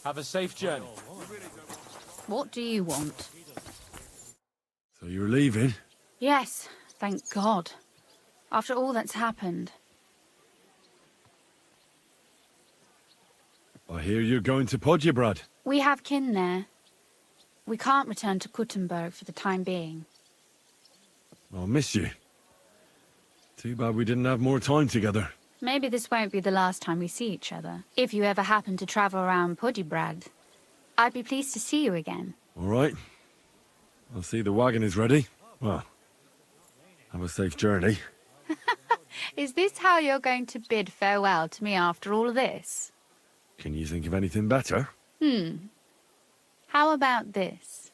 Have a safe journey. What do you want? So you're leaving? Yes, thank God. After all that's happened. I hear you're going to Podjebrad. We have kin there. We can't return to Kuttenberg for the time being. I'll miss you. Too bad we didn't have more time together. Maybe this won't be the last time we see each other. If you ever happen to travel around Podjebrad, I'd be pleased to see you again. All right. I'll see the wagon is ready. Well, have a safe journey. Is this how you're going to bid farewell to me after all of this? Can you think of anything better? How about this?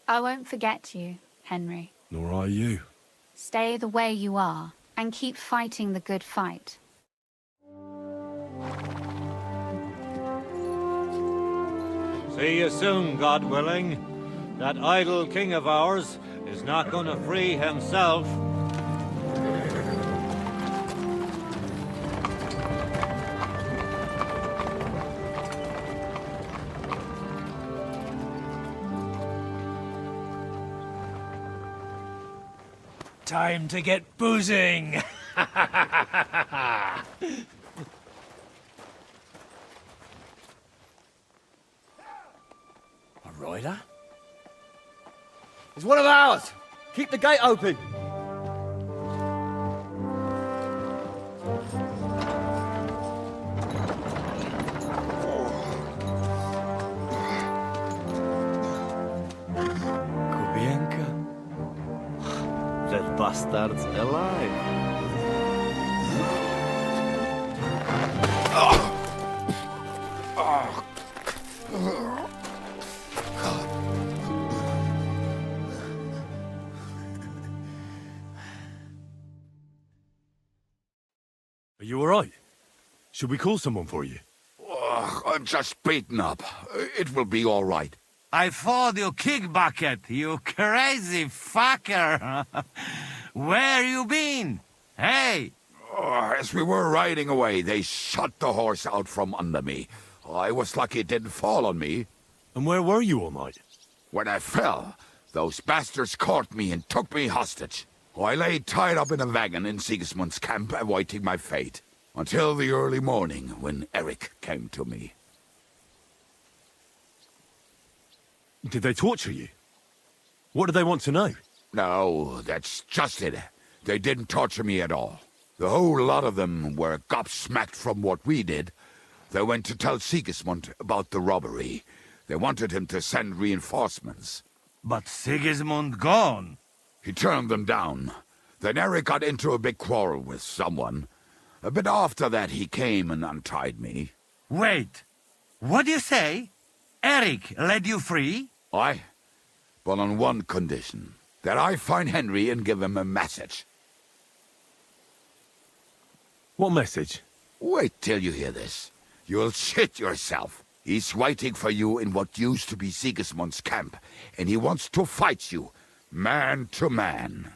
I won't forget you, Henry. Nor are you. Stay the way you are, and keep fighting the good fight. See you soon, God willing. That idle king of ours is not going to free himself. Time to get boozing! A rider? It's one of ours! Keep the gate open! Kubienka? That bastard's alive. Are you all right? Should we call someone for you? I'm just beaten up. It will be all right. I fought you kick bucket, you crazy fucker. Where you been? Hey! As we were riding away, they shot the horse out from under me. I was lucky it didn't fall on me. And where were you all night? When I fell, those bastards caught me and took me hostage. I lay tied up in a wagon in Sigismund's camp, awaiting my fate. Until the early morning, when Eric came to me. Did they torture you? What do they want to know? No, that's just it. They didn't torture me at all. The whole lot of them were gobsmacked from what we did. They went to tell Sigismund about the robbery. They wanted him to send reinforcements. But Sigismund gone. He turned them down. Then Eric got into a big quarrel with someone. A bit after that, he came and untied me. Wait, what do you say? Eric led you free? Aye, but on one condition. That I find Henry and give him a message. What message? Wait till you hear this. You'll shit yourself. He's waiting for you in what used to be Sigismund's camp, and he wants to fight you, man to man.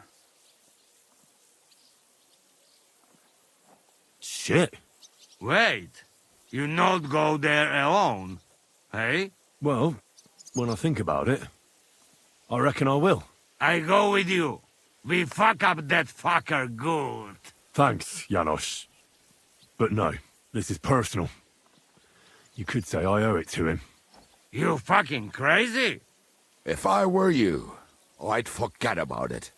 Shit. Wait, you not go there alone, hey? Well, when I think about it, I reckon I will. I go with you. We fuck up that fucker good. Thanks, Janos. But no, this is personal. You could say I owe it to him. You fucking crazy? If I were you, I'd forget about it.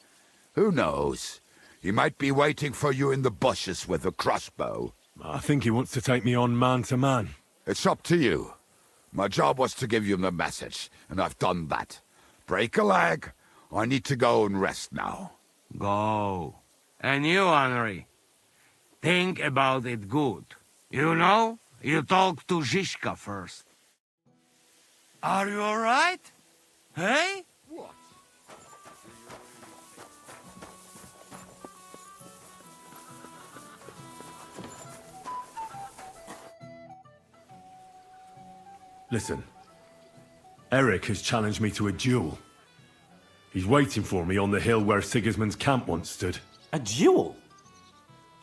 Who knows? He might be waiting for you in the bushes with a crossbow. I think he wants to take me on man to man. It's up to you. My job was to give you the message, and I've done that. Break a leg. I need to go and rest now. Go. And you, Henry, think about it good. You know, you talk to Zizka first. Are you all right? Hey? What? Listen, Eric has challenged me to a duel. He's waiting for me on the hill where Sigismund's camp once stood. A duel?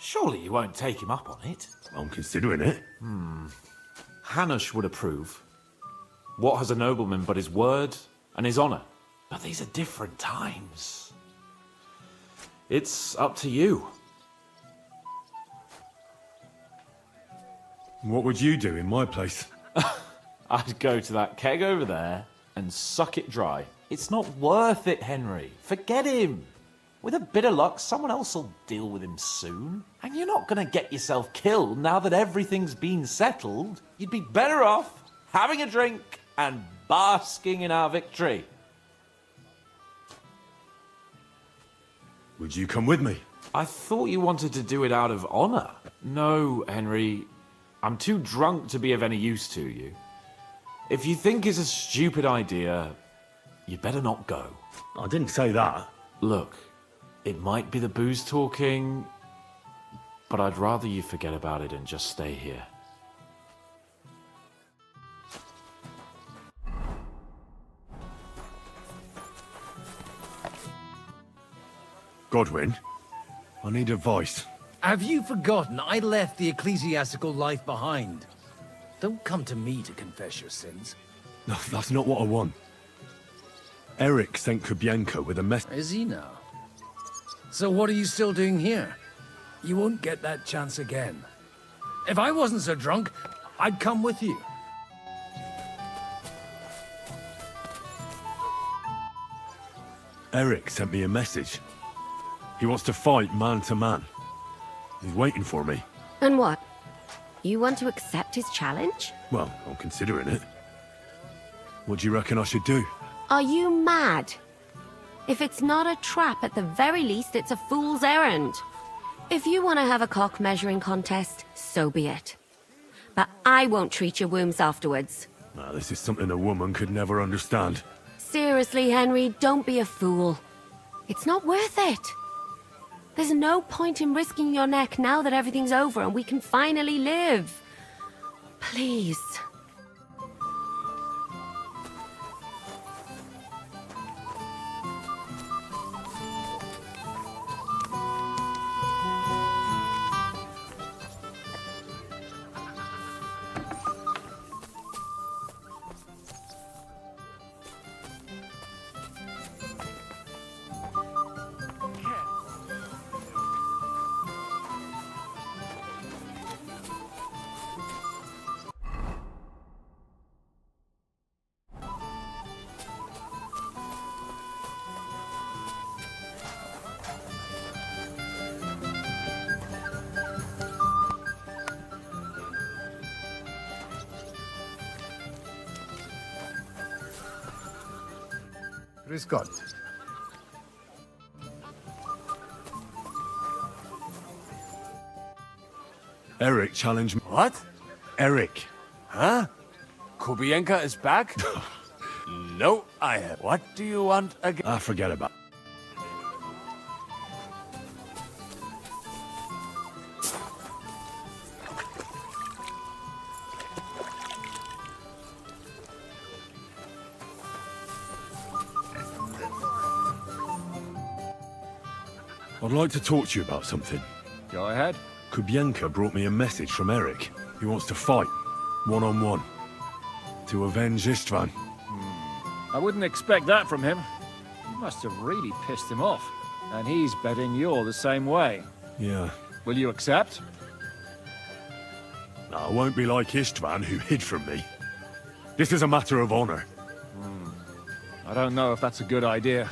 Surely you won't take him up on it. I'm considering it. Hanush would approve. What has a nobleman but his word and his honor? But these are different times. It's up to you. What would you do in my place? I'd go to that keg over there and suck it dry. It's not worth it, Henry. Forget him. With a bit of luck, someone else will deal with him soon. And you're not going to get yourself killed now that everything's been settled. You'd be better off having a drink and basking in our victory. Would you come with me? I thought you wanted to do it out of honor. No, Henry. I'm too drunk to be of any use to you. If you think it's a stupid idea, you better not go. I didn't say that. Look, it might be the booze talking, but I'd rather you forget about it and just stay here. Godwin, I need advice. Have you forgotten I left the ecclesiastical life behind? Don't come to me to confess your sins. No, that's not what I want. Eric sent Kubienka with a message. Is he now? So what are you still doing here? You won't get that chance again. If I wasn't so drunk, I'd come with you. Eric sent me a message. He wants to fight man to man. He's waiting for me. And what? You want to accept his challenge? Well, I'm considering it. What do you reckon I should do? Are you mad? If it's not a trap, at the very least, it's a fool's errand. If you want to have a cock measuring contest, so be it. But I won't treat your wounds afterwards. Now, this is something a woman could never understand. Seriously, Henry, don't be a fool. It's not worth it. There's no point in risking your neck now that everything's over and we can finally live. Please. Grüß Gott. Eric challenged me. What? Eric. Huh? Kubienka is back? No, I have. What do you want again? Ah, forget about it. I'd like to talk to you about something. Go ahead. Kubienka brought me a message from Eric. He wants to fight, one-on-one, to avenge Istvan. I wouldn't expect that from him. You must have really pissed him off. And he's betting you're the same way. Yeah. Will you accept? No, I won't be like Istvan, who hid from me. This is a matter of honor. I don't know if that's a good idea,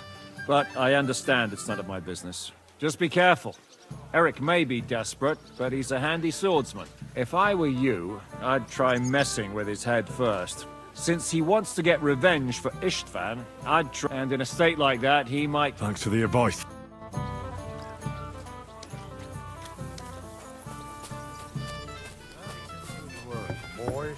but I understand it's none of my business. Just be careful. Eric may be desperate, but he's a handy swordsman. If I were you, I'd try messing with his head first. Since he wants to get revenge for Istvan, I'd try... And in a state like that, he might... Thanks for the advice. Boys.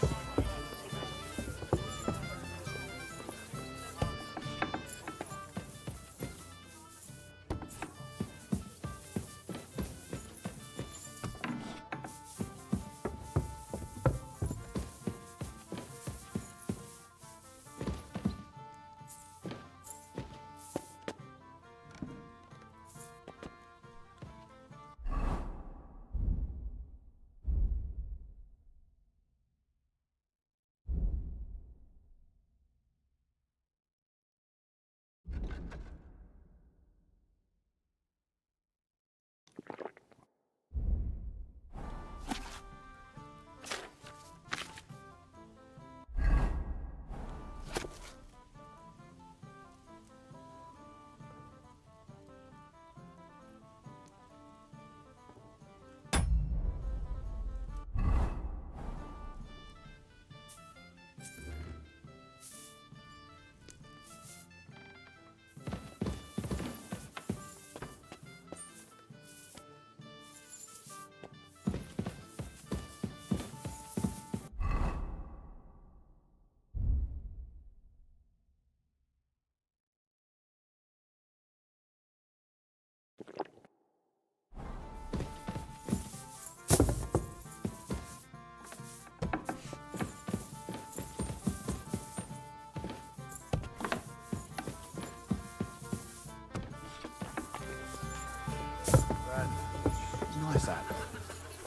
Nice that.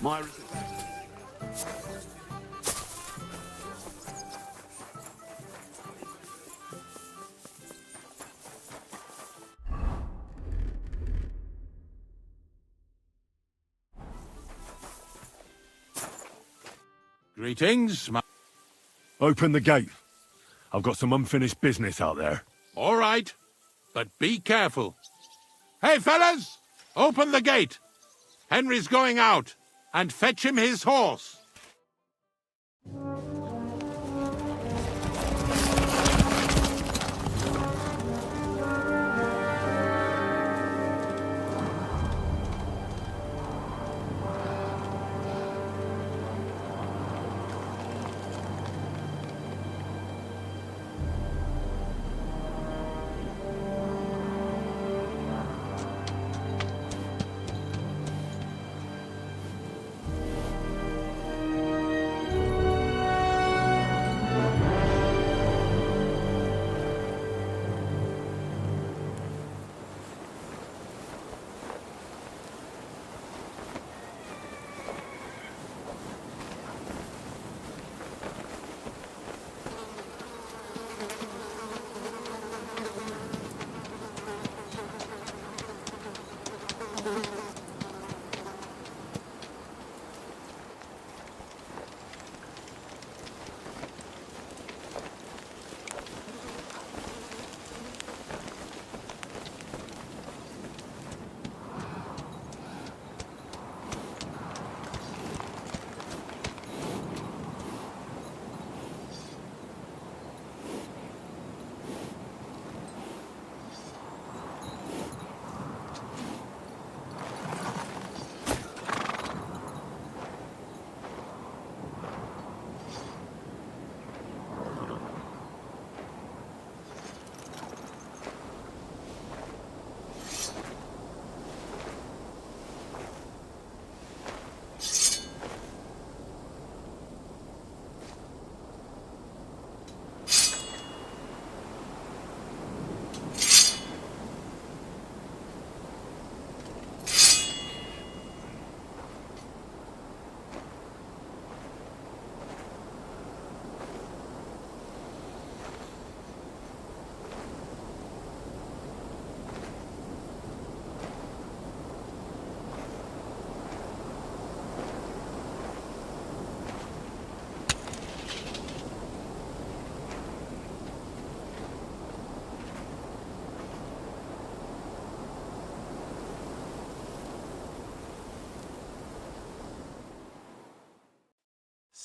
My... Greetings, Open the gate. I've got some unfinished business out there. All right, but be careful. Hey, fellas! Open the gate! Henry's going out, and fetch him his horse.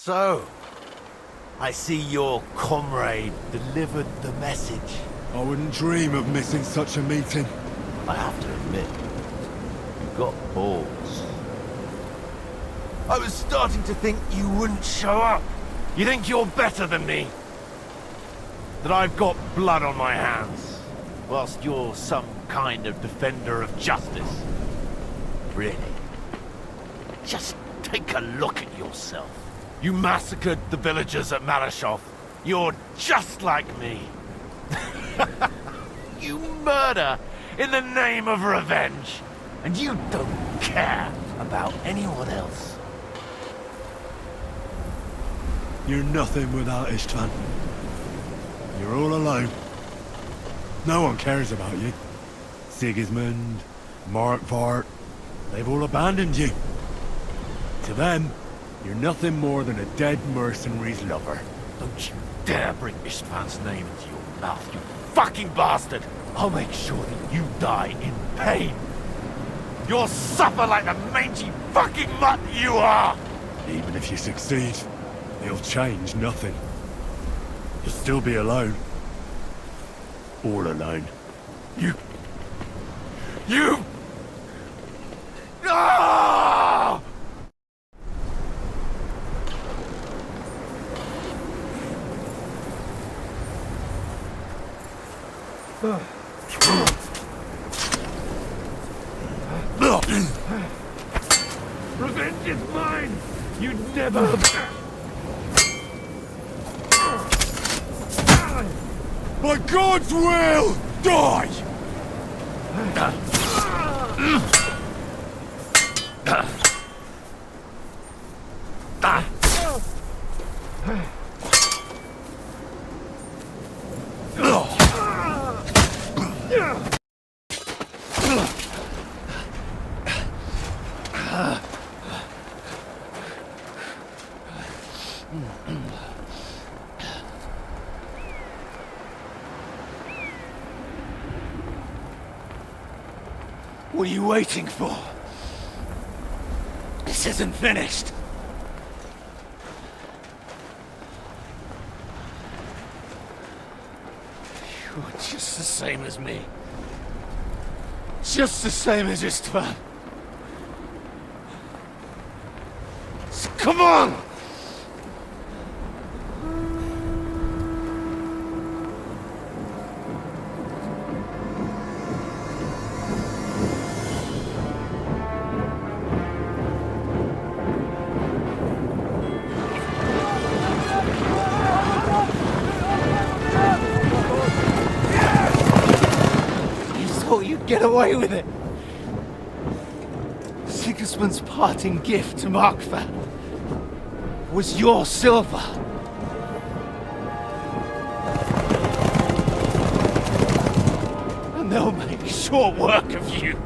So, I see your comrade delivered the message. I wouldn't dream of missing such a meeting. I have to admit, you've got balls. I was starting to think you wouldn't show up. You think you're better than me? That I've got blood on my hands, whilst you're some kind of defender of justice. Really? Just take a look at yourself. You massacred the villagers at Malashov. You're just like me. You murder in the name of revenge. And you don't care about anyone else. You're nothing without Istvan. You're all alone. No one cares about you. Sigismund, Markvart, they've all abandoned you. To them, you're nothing more than a dead mercenary's lover. Don't you dare bring Istvan's name into your mouth, you fucking bastard! I'll make sure that you die in pain. You'll suffer like the mangy fucking mutt you are! Even if you succeed, it'll change nothing. You'll still be alone. All alone. You... Ah! Revenge is mine! You never... By God's will, die! What are you waiting for? This isn't finished. You're just the same as me. Just the same as Istvan. So come on! Get away with it! Sigismund's parting gift to Markvad was your silver. And they'll make short work of you.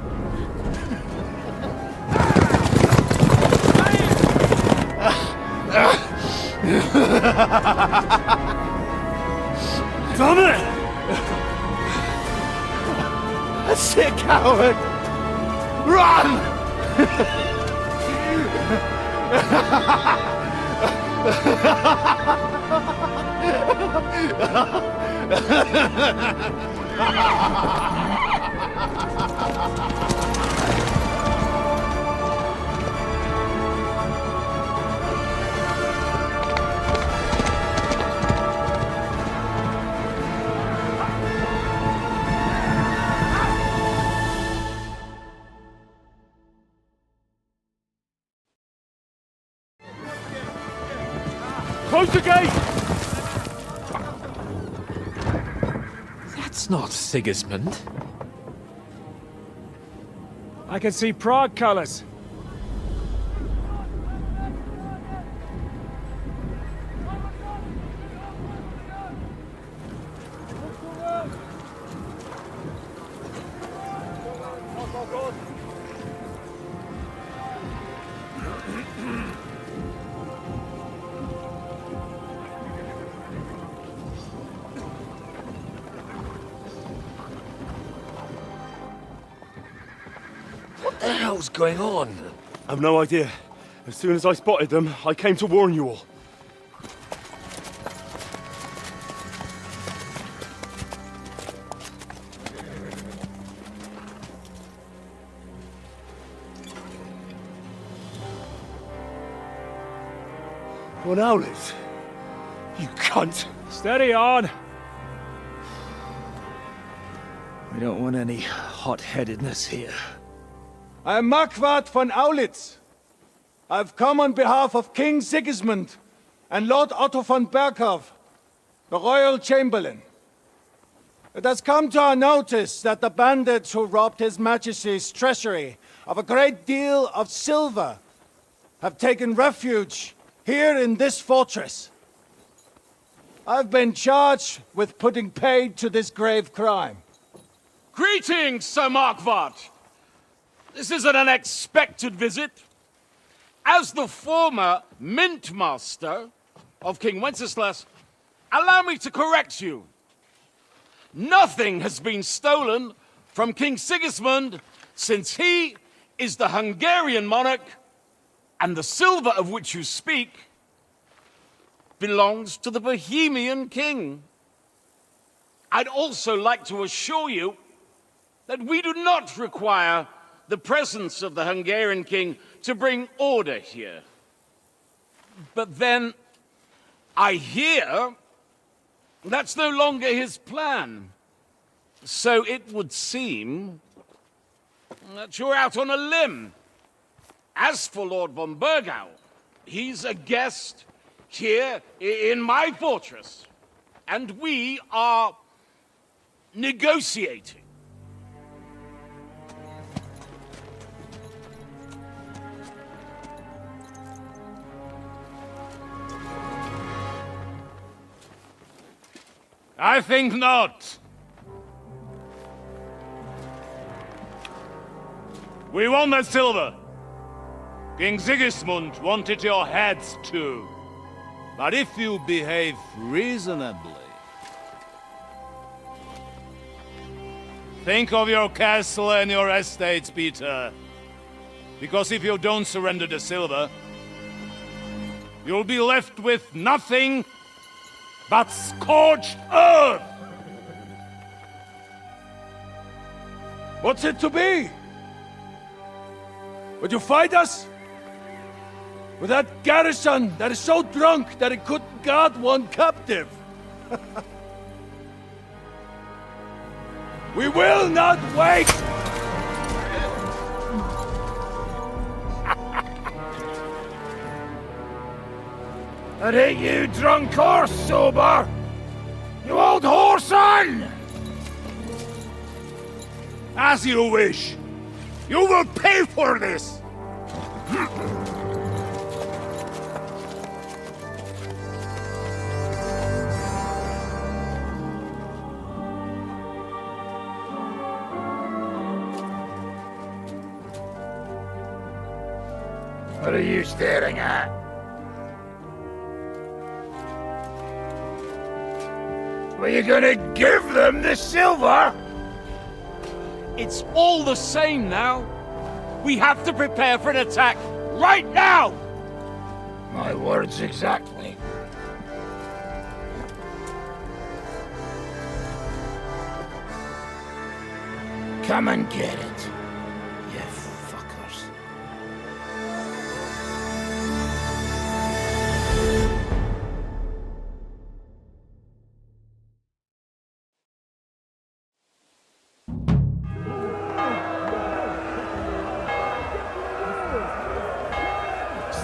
Damn it! That's it, coward! Run! Close the gate! That's not Sigismund. I can see Prague colors. What the hell's going on? I've no idea. As soon as I spotted them, I came to warn you all. What owlets? You cunt! Steady on! We don't want any hot-headedness here. I am Markvad von Aulitz. I've come on behalf of King Sigismund and Lord Otto von Berghoff, the Royal Chamberlain. It has come to our notice that the bandits who robbed His Majesty's treasury of a great deal of silver have taken refuge here in this fortress. I've been charged with putting paid to this grave crime. Greetings, Sir Markvad! This is an unexpected visit. As the former Mint Master of King Wenceslas, allow me to correct you. Nothing has been stolen from King Sigismund since he is the Hungarian monarch, and the silver of which you speak belongs to the Bohemian king. I'd also like to assure you that we do not require the presence of the Hungarian king to bring order here. But then, I hear that's no longer his plan. So it would seem that you're out on a limb. As for Lord von Burgau, he's a guest here in my fortress, and we are negotiating. I think not. We want that silver. King Sigismund wanted your heads too. But if you behave reasonably... Think of your castle and your estates, Peter. Because if you don't surrender the silver, you'll be left with nothing but scorched earth! What's it to be? Would you fight us? With that garrison that is so drunk that it couldn't guard one captive? We will not wait! Are you drunk or sober? You old whoreson! As you wish. You will pay for this! What are you staring at? Were you gonna give them the silver? It's all the same now. We have to prepare for an attack right now! My words exactly. Come and get it, you fuckers.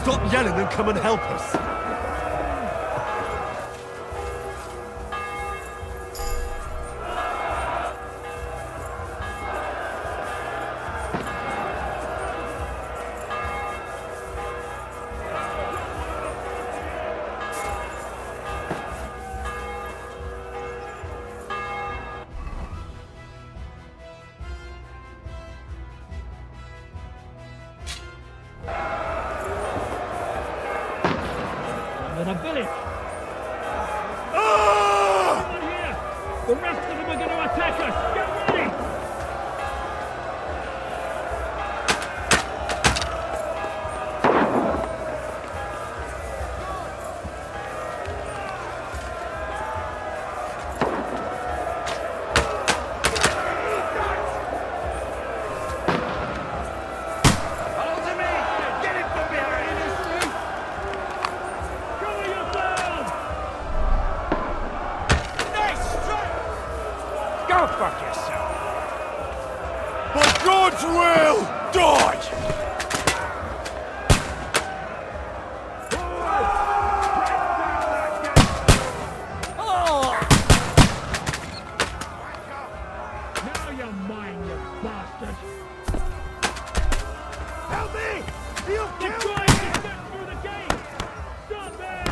Stop yelling and come and help us. In a village. Ah! Come on here. The rest of them are going to attack us. Get ready. Go fuck yourself. By God's will, die! Now you're mine, you bastard. Help me! You They're trying to get through the gate. Stop there.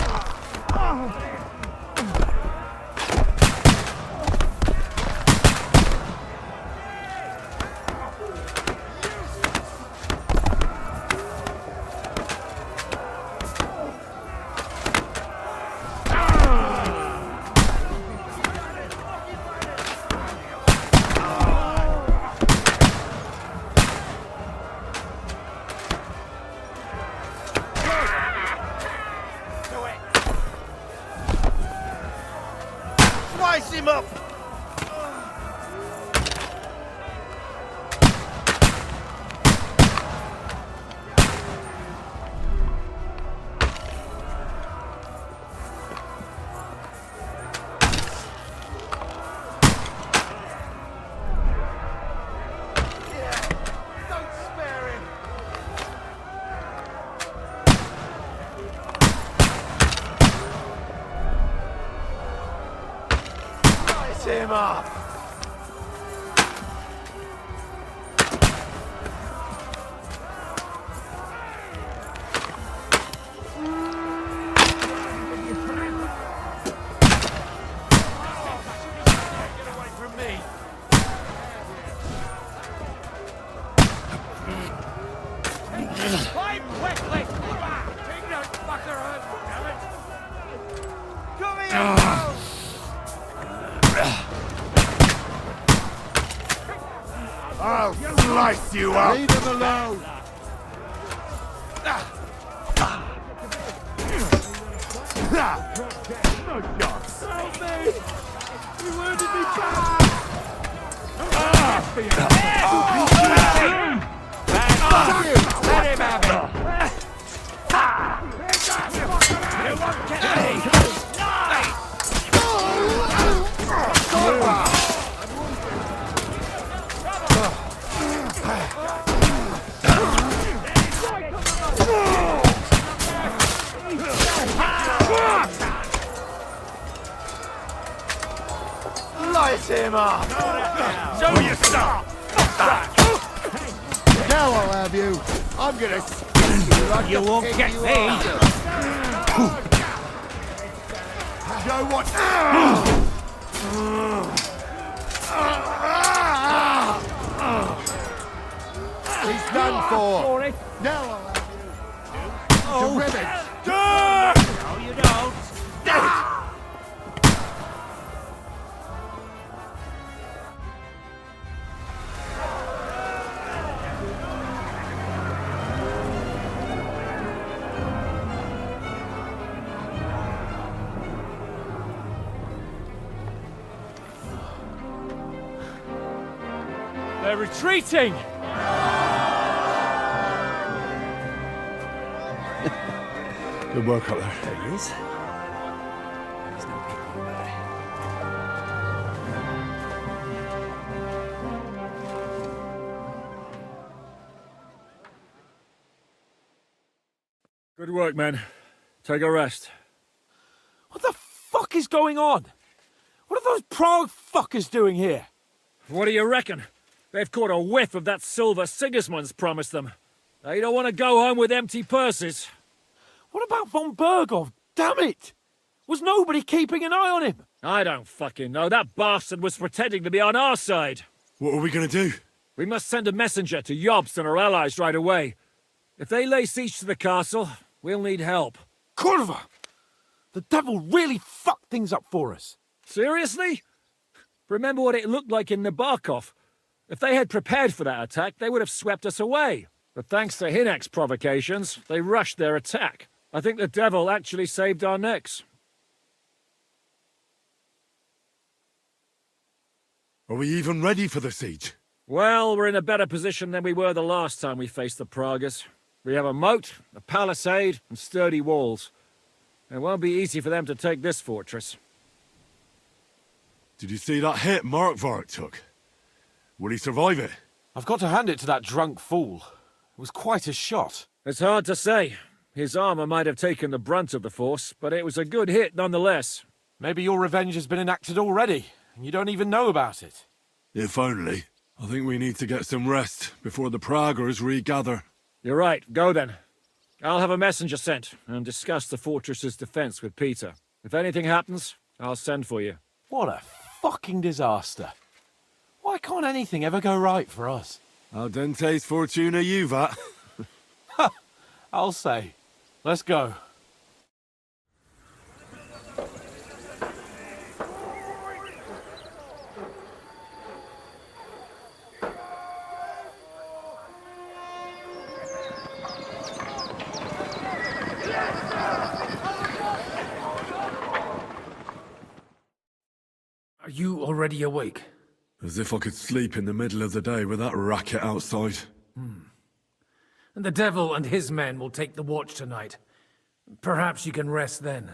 I'll slice you up! Leave him alone! Help me! You wounded me bad! Let him have it! Light him up! Show you some! Now I'll have you! I'm gonna skin you like You won't get me! Know what? He's done for! Now I'll have you! To ribbons! No, you don't! They're retreating! Good work up there. There he is. He's no picking about it. Good work, men. Take a rest. What the fuck is going on? What are those Prague fuckers doing here? What do you reckon? They've caught a whiff of that silver Sigismund's promised them. They don't want to go home with empty purses. What about von Bergov? Damn it! Was nobody keeping an eye on him? I don't fucking know. That bastard was pretending to be on our side. What are we gonna do? We must send a messenger to Jobst and our allies right away. If they lay siege to the castle, we'll need help. Kurva! The devil really fucked things up for us. Seriously? Remember what it looked like in Nabokov. If they had prepared for that attack, they would have swept us away. But thanks to Hinek's provocations, they rushed their attack. I think the devil actually saved our necks. Are we even ready for the siege? Well, we're in a better position than we were the last time we faced the Praguers. We have a moat, a palisade, and sturdy walls. It won't be easy for them to take this fortress. Did you see that hit Markvart took? Will he survive it? I've got to hand it to that drunk fool. It was quite a shot. It's hard to say. His armor might have taken the brunt of the force, but it was a good hit nonetheless. Maybe your revenge has been enacted already, and you don't even know about it. If only. I think we need to get some rest before the Praguers regather. You're right. Go then. I'll have a messenger sent and discuss the fortress's defense with Peter. If anything happens, I'll send for you. What a fucking disaster. Why can't anything ever go right for us? Al dente's fortuna juvat. I'll say. Let's go. Are you already awake? As if I could sleep in the middle of the day with that racket outside. And the devil and his men will take the watch tonight. Perhaps you can rest then.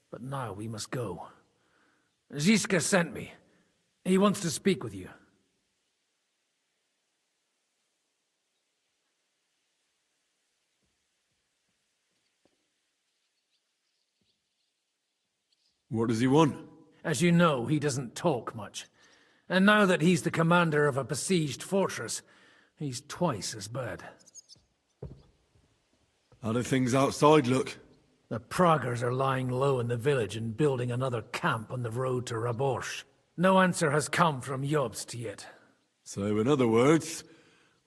But now we must go. Ziska sent me. He wants to speak with you. What does he want? As you know, he doesn't talk much. And now that he's the commander of a besieged fortress, he's twice as bad. How do things outside look? The Praguers are lying low in the village and building another camp on the road to Raborsh. No answer has come from Jobst yet. So, in other words,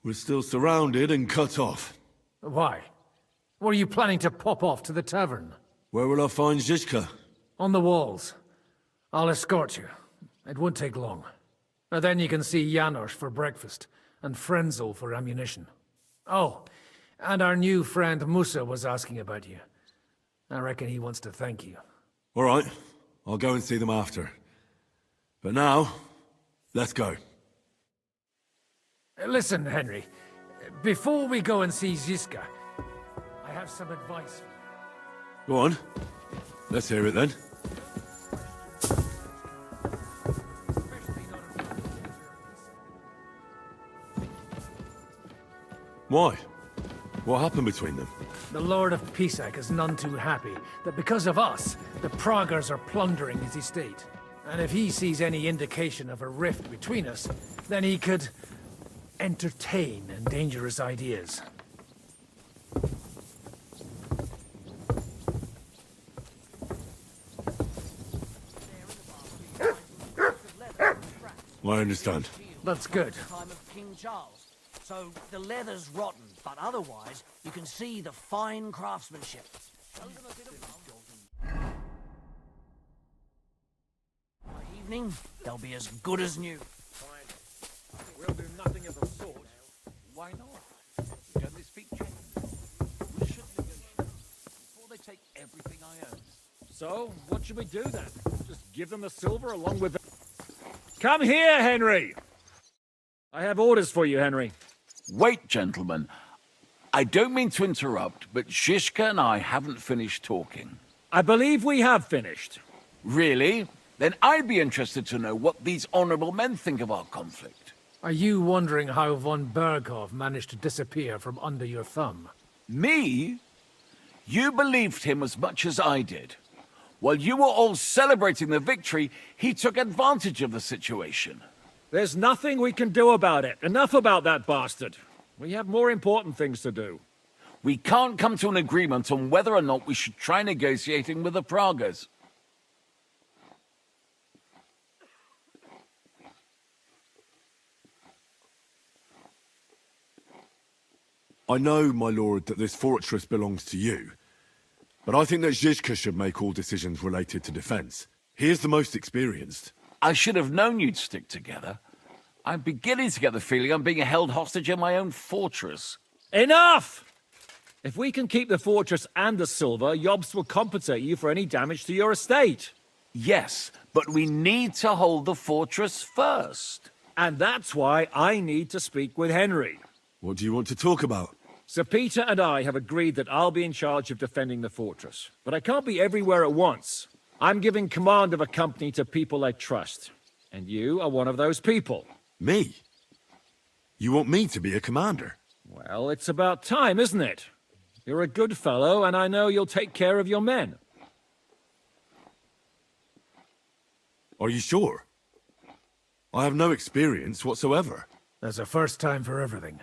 we're still surrounded and cut off. Why? Were you planning to pop off to the tavern? Where will I find Zizka? On the walls. I'll escort you. It won't take long. And then you can see Janos for breakfast. and Frenzel for ammunition. Oh, and our new friend Musa was asking about you. I reckon he wants to thank you. All right, I'll go and see them after. But now, let's go. Listen, Henry. Before we go and see Ziska, I have some advice. Go on. Let's hear it then. Why? What happened between them? The Lord of Pisak is none too happy that because of us, the Praggers are plundering his estate. And if he sees any indication of a rift between us, then he could entertain dangerous ideas. I understand. That's good. Time of King Charles. So the leather's rotten, but otherwise you can see the fine craftsmanship. By evening, they'll be as good as new. We'll do nothing of the sort. Why not? Don't they speak Czech? We should negotiate before they take everything I own. So, what should we do then? Just give them the silver along with the... Come here, Henry! I have orders for you, Henry. Wait, gentlemen. I don't mean to interrupt, but Zizka and I haven't finished talking. I believe we have finished. Really? Then I'd be interested to know what these honorable men think of our conflict. Are you wondering how von Berghoff managed to disappear from under your thumb? Me? You believed him as much as I did. While you were all celebrating the victory, he took advantage of the situation. There's nothing we can do about it. Enough about that bastard. We have more important things to do. We can't come to an agreement on whether or not we should try negotiating with the Praggers. I know, my lord, that this fortress belongs to you. But I think that Zizka should make all decisions related to defense. He is the most experienced. I should have known you'd stick together. I'm beginning to get the feeling I'm being held hostage in my own fortress. Enough! If we can keep the fortress and the silver, Yobst will compensate you for any damage to your estate. Yes, but we need to hold the fortress first. And that's why I need to speak with Henry. What do you want to talk about? Sir Peter and I have agreed that I'll be in charge of defending the fortress. But I can't be everywhere at once. I'm giving command of a company to people I trust. And you are one of those people. Me? You want me to be a commander? Well, it's about time, isn't it? You're a good fellow, and I know you'll take care of your men. Are you sure? I have no experience whatsoever. There's a first time for everything.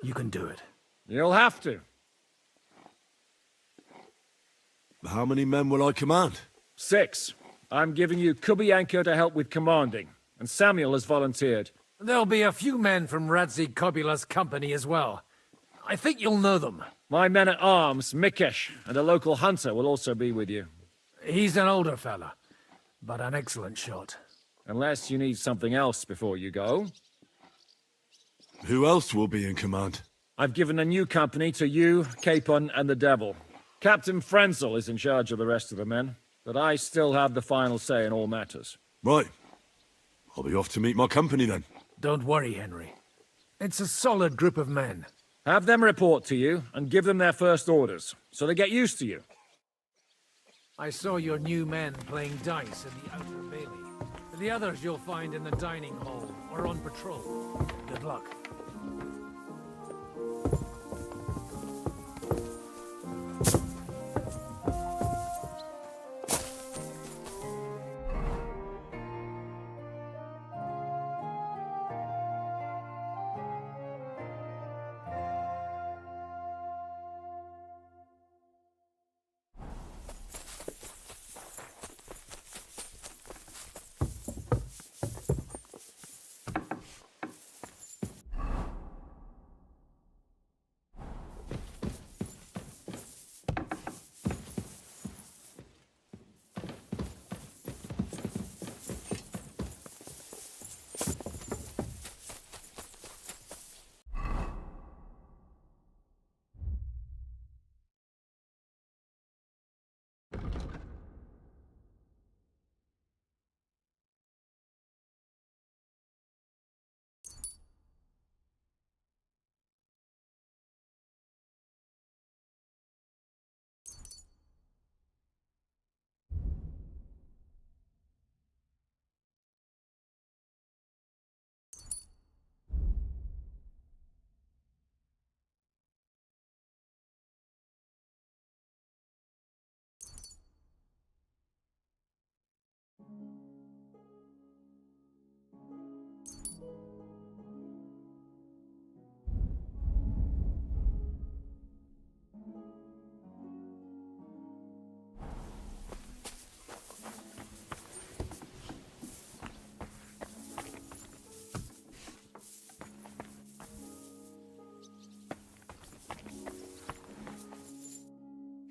You can do it. You'll have to. How many men will I command? 6. I'm giving you Kubianka to help with commanding, and Samuel has volunteered. There'll be a few men from Radzi Kobula's company as well. I think you'll know them. My men-at-arms, Mikesh, and a local hunter will also be with you. He's an older fella, but an excellent shot. Unless you need something else before you go. Who else will be in command? I've given a new company to you, Capon, and the Devil. Captain Frenzel is in charge of the rest of the men, but I still have the final say in all matters. Right. I'll be off to meet my company then. Don't worry, Henry. It's a solid group of men. Have them report to you, and give them their first orders, so they get used to you. I saw your new men playing dice in the outer bailey. The others you'll find in the dining hall, or on patrol. Good luck.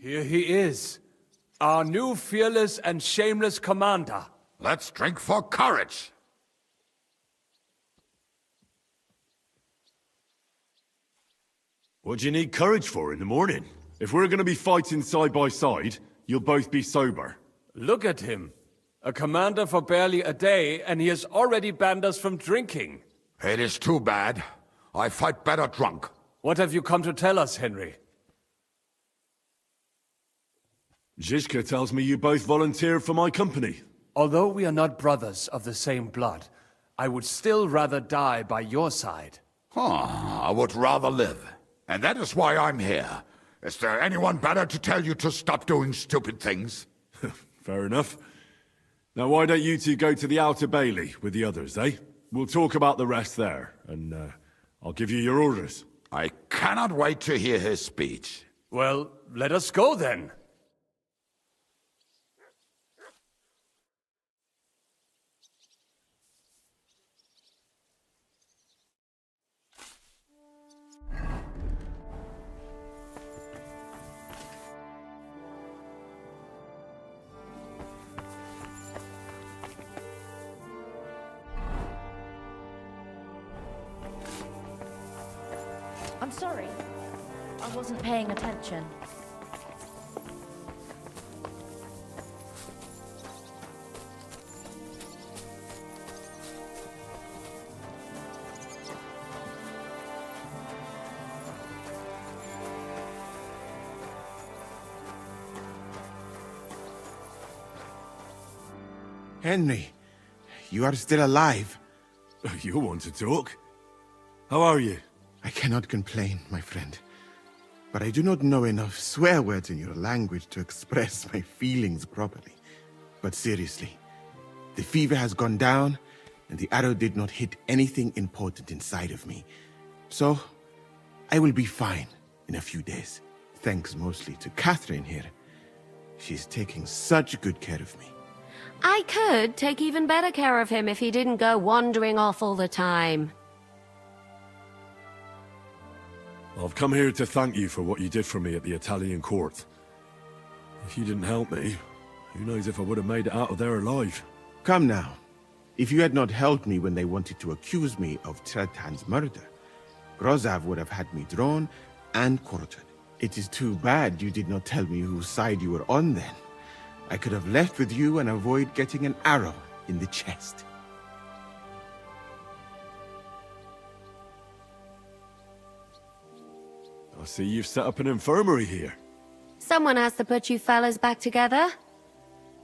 Here he is, our new fearless and shameless commander. Let's drink for courage. What do you need courage for in the morning? If we're gonna be fighting side by side, you'll both be sober. Look at him. A commander for barely a day, and he has already banned us from drinking. It is too bad. I fight better drunk. What have you come to tell us, Henry? Zizka tells me you both volunteered for my company. Although we are not brothers of the same blood, I would still rather die by your side. I would rather live. And that is why I'm here. Is there anyone better to tell you to stop doing stupid things? Fair enough. Now why don't you two go to the Outer Bailey with the others, eh? We'll talk about the rest there, and I'll give you your orders. I cannot wait to hear his speech. Well, let us go then. I'm sorry. I wasn't paying attention. Henry, you are still alive. You want to talk? How are you? I cannot complain, my friend. But I do not know enough swear words in your language to express my feelings properly. But seriously, the fever has gone down, and the arrow did not hit anything important inside of me. So, I will be fine in a few days. Thanks mostly to Catherine here. She's taking such good care of me. I could take even better care of him if he didn't go wandering off all the time. I've come here to thank you for what you did for me at the Italian court. If you didn't help me, who knows if I would have made it out of there alive. Come now. If you had not helped me when they wanted to accuse me of Tretan's murder, Grozav would have had me drawn and quartered. It is too bad you did not tell me whose side you were on then. I could have left with you and avoid getting an arrow in the chest. I see you've set up an infirmary here. Someone has to put you fellas back together.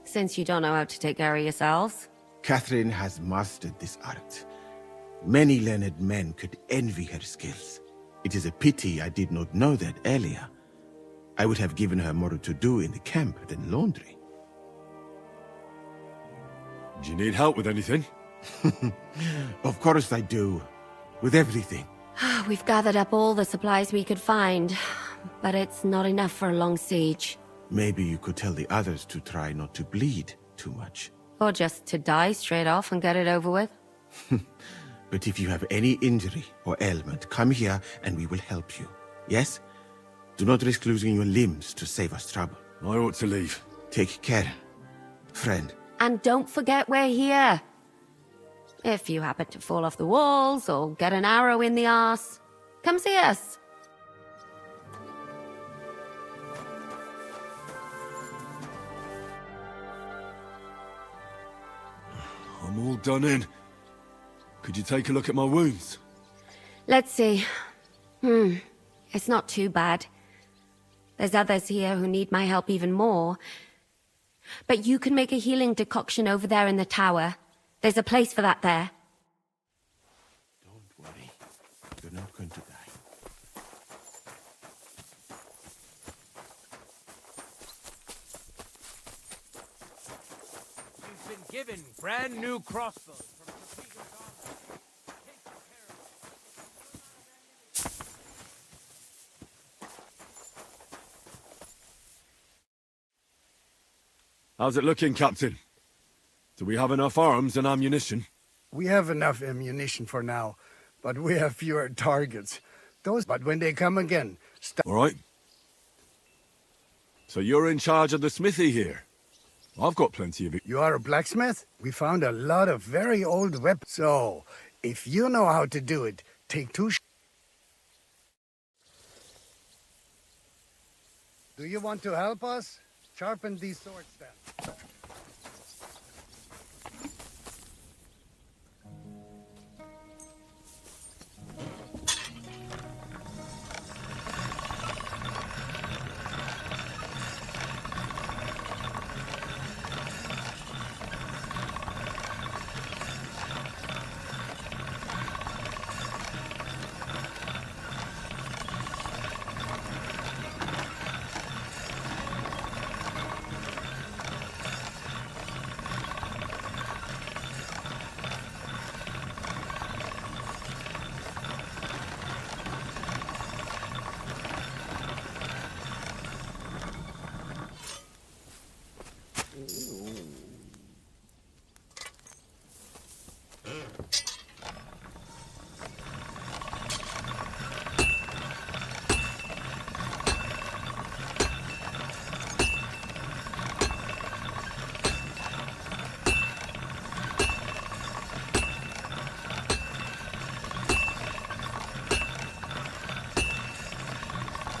Since you don't know how to take care of yourselves. Catherine has mastered this art. Many learned men could envy her skills. It is a pity I did not know that earlier. I would have given her more to do in the camp than laundry. Do you need help with anything? Of course I do. With everything. We've gathered up all the supplies we could find, but it's not enough for a long siege. Maybe you could tell the others to try not to bleed too much. Or just to die straight off and get it over with. But if you have any injury or ailment, come here and we will help you. Yes? Do not risk losing your limbs to save us trouble. I ought to leave. Take care, friend. And don't forget we're here. If you happen to fall off the walls or get an arrow in the arse, come see us. I'm all done in. Could you take a look at my wounds? Let's see. It's not too bad. There's others here who need my help even more. But you can make a healing decoction over there in the tower. There's a place for that there. Don't worry. You're not going to die. You've been given brand new crossbows from Cathedral's armor. Take care of it. How's it looking, Captain? Do we have enough arms and ammunition? We have enough ammunition for now, but we have fewer targets. But when they come again, all right. So you're in charge of the smithy here? I've got plenty of it. You are a blacksmith? We found a lot of very old weapons. So, if you know how to do it, take two. Do you want to help us? Sharpen these swords then.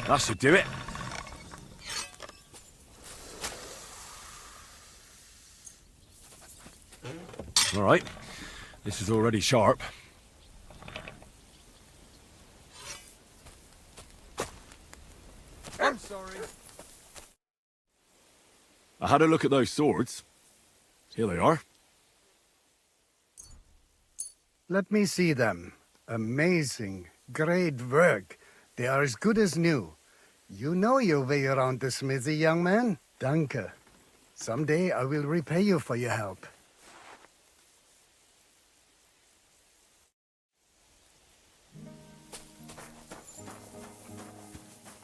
That should do it. All right. This is already sharp. I'm sorry. I had a look at those swords. Here they are. Let me see them. Amazing. Great work. They are as good as new. You know your way around the smithy, young man. Danke. Someday I will repay you for your help.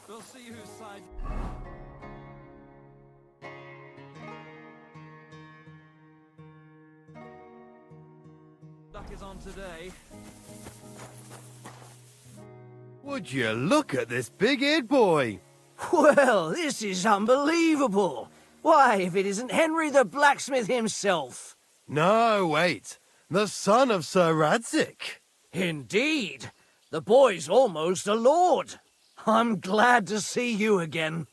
We'll see whose side. Luck is on today. Would you look at this big-eared boy? Well, this is unbelievable. Why, if it isn't Henry the blacksmith himself. No, wait. The son of Sir Radzik. Indeed. The boy's almost a lord. I'm glad to see you again.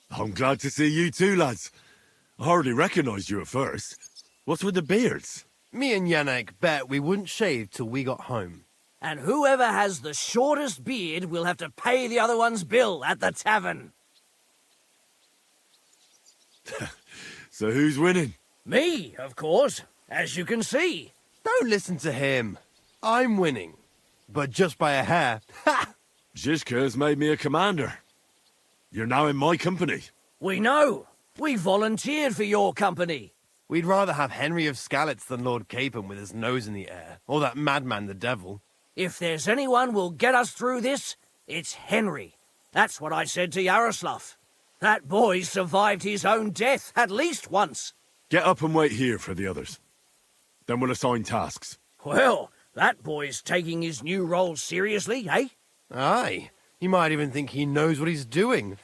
I'm glad to see you too, lads. I hardly recognised you at first. What's with the beards? Me and Yannick bet we wouldn't shave till we got home. And whoever has the shortest beard will have to pay the other one's bill at the tavern. So who's winning? Me, of course, as you can see. Don't listen to him. I'm winning. But just by a hair. Ha! Zizka's made me a commander. You're now in my company. We know. We volunteered for your company. We'd rather have Henry of Skalitz than Lord Capon with his nose in the air. Or that madman, the devil. If there's anyone will get us through this, it's Henry. That's what I said to Yaroslav. That boy survived his own death at least once. Get up and wait here for the others. Then we'll assign tasks. Well, that boy's taking his new role seriously, eh? Aye. You might even think he knows what he's doing.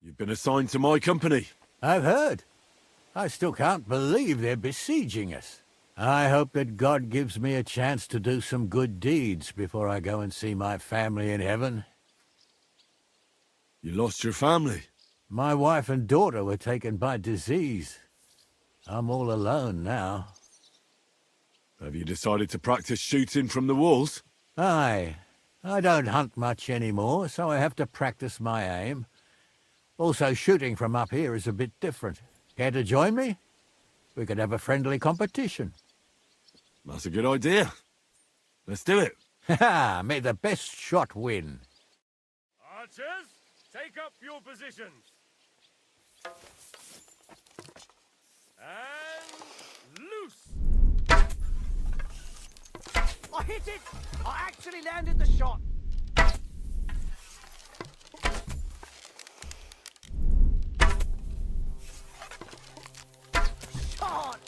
You've been assigned to my company. I've heard. I still can't believe they're besieging us. I hope that God gives me a chance to do some good deeds before I go and see my family in heaven. You lost your family? My wife and daughter were taken by disease. I'm all alone now. Have you decided to practice shooting from the walls? Aye. I don't hunt much anymore, so I have to practice my aim. Also, shooting from up here is a bit different. Care to join me? We could have a friendly competition. That's a good idea. Let's do it. Ha! May the best shot win. Archers, take up your positions. And loose. I hit it! I actually landed the shot. Shot!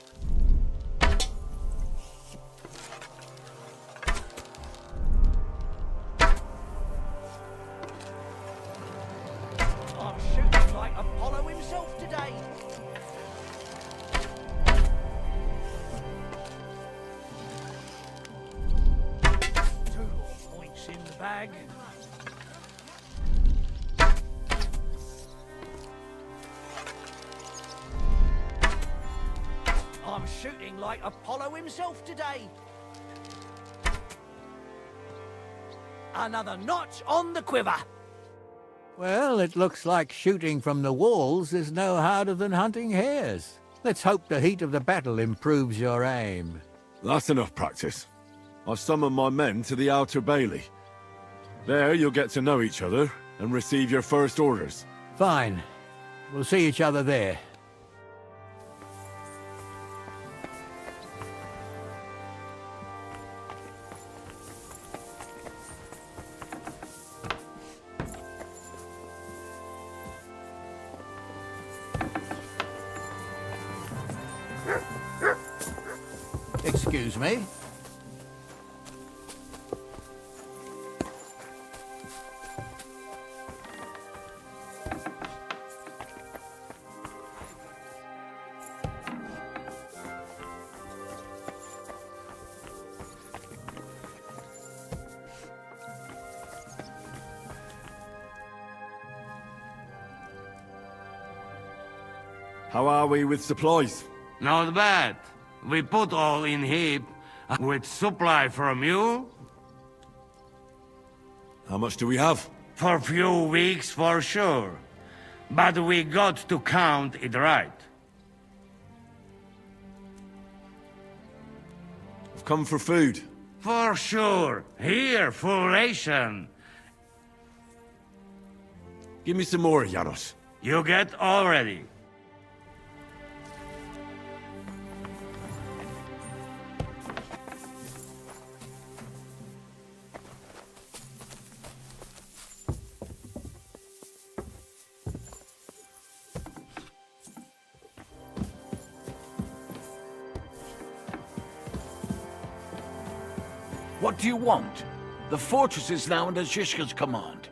I'm shooting like Apollo himself today. Two more points in the bag. I'm shooting like Apollo himself today. Another notch on the quiver. Well, it looks like shooting from the walls is no harder than hunting hares. Let's hope the heat of the battle improves your aim. That's enough practice. I've summoned my men to the outer bailey. There you'll get to know each other and receive your first orders. Fine. We'll see each other there. Excuse me. How are we with supplies? Not bad. We put all in heap. With supply from you? How much do we have? For a few weeks for sure. But we got to count it right. I've come for food. For sure. Here, full ration. Give me some more, Janos. You get already. What do you want? The fortress is now under Zhishka's command.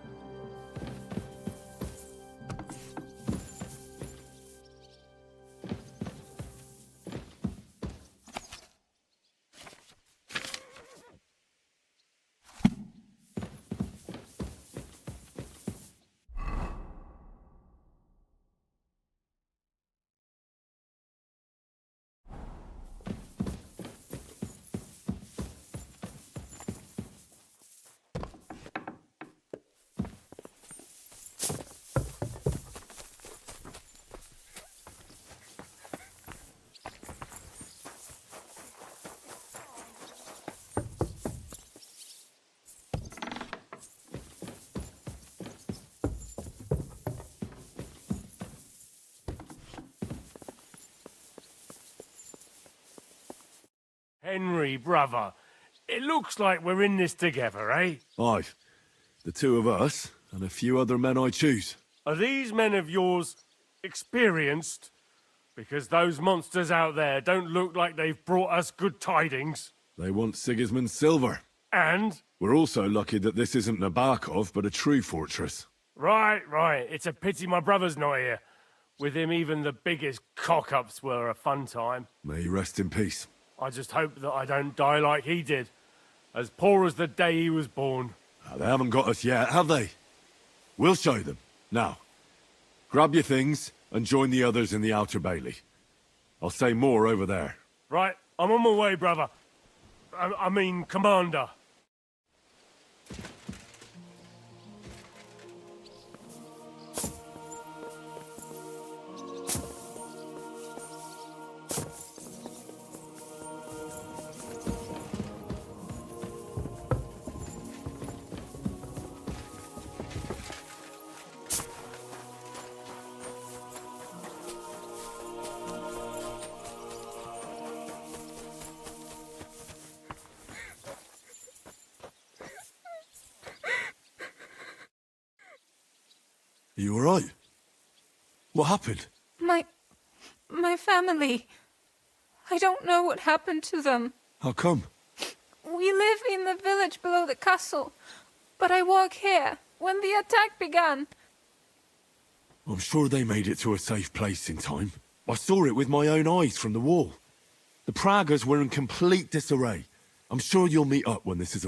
Henry, brother, it looks like we're in this together, eh? Aye. The two of us, and a few other men I choose. Are these men of yours experienced? Because those monsters out there don't look like they've brought us good tidings. They want Sigismund's silver. And? We're also lucky that this isn't Nabokov, but a true fortress. Right. It's a pity my brother's not here. With him, even the biggest cock-ups were a fun time. May he rest in peace. I just hope that I don't die like he did. As poor as the day he was born. They haven't got us yet, have they? We'll show them. Now, Grab your things and join the others in the outer bailey. I'll say more over there. Right, I'm on my way, brother. I mean, Commander. Are you alright? What happened? My family. I don't know what happened to them. How come? We live in the village below the castle, but I work here when the attack began. I'm sure they made it to a safe place in time. I saw it with my own eyes from the wall. The Pragas were in complete disarray. I'm sure you'll meet up when this is...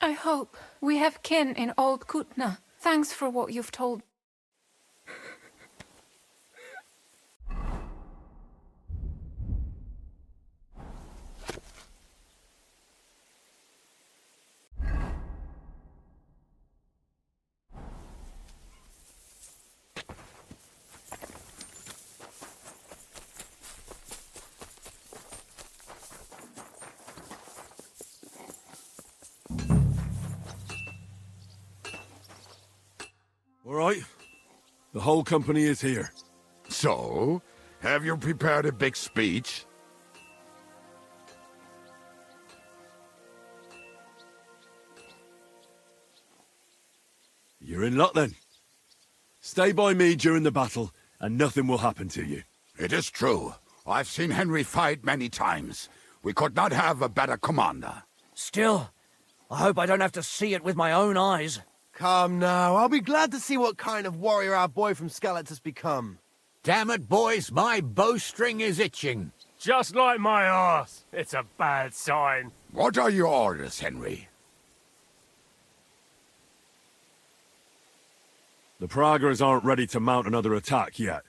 I hope. We have kin in Old Kutna. Thanks for what you've told. All right. The whole company is here. So, have you prepared a big speech? You're in luck then. Stay by me during the battle, and nothing will happen to you. It is true. I've seen Henry fight many times. We could not have a better commander. Still, I hope I don't have to see it with my own eyes. Come now, I'll be glad to see what kind of warrior our boy from Skalitz has become. Damn it, boys, my bowstring is itching. Just like my arse. It's a bad sign. What are your orders, Henry? The Pragas aren't ready to mount another attack yet,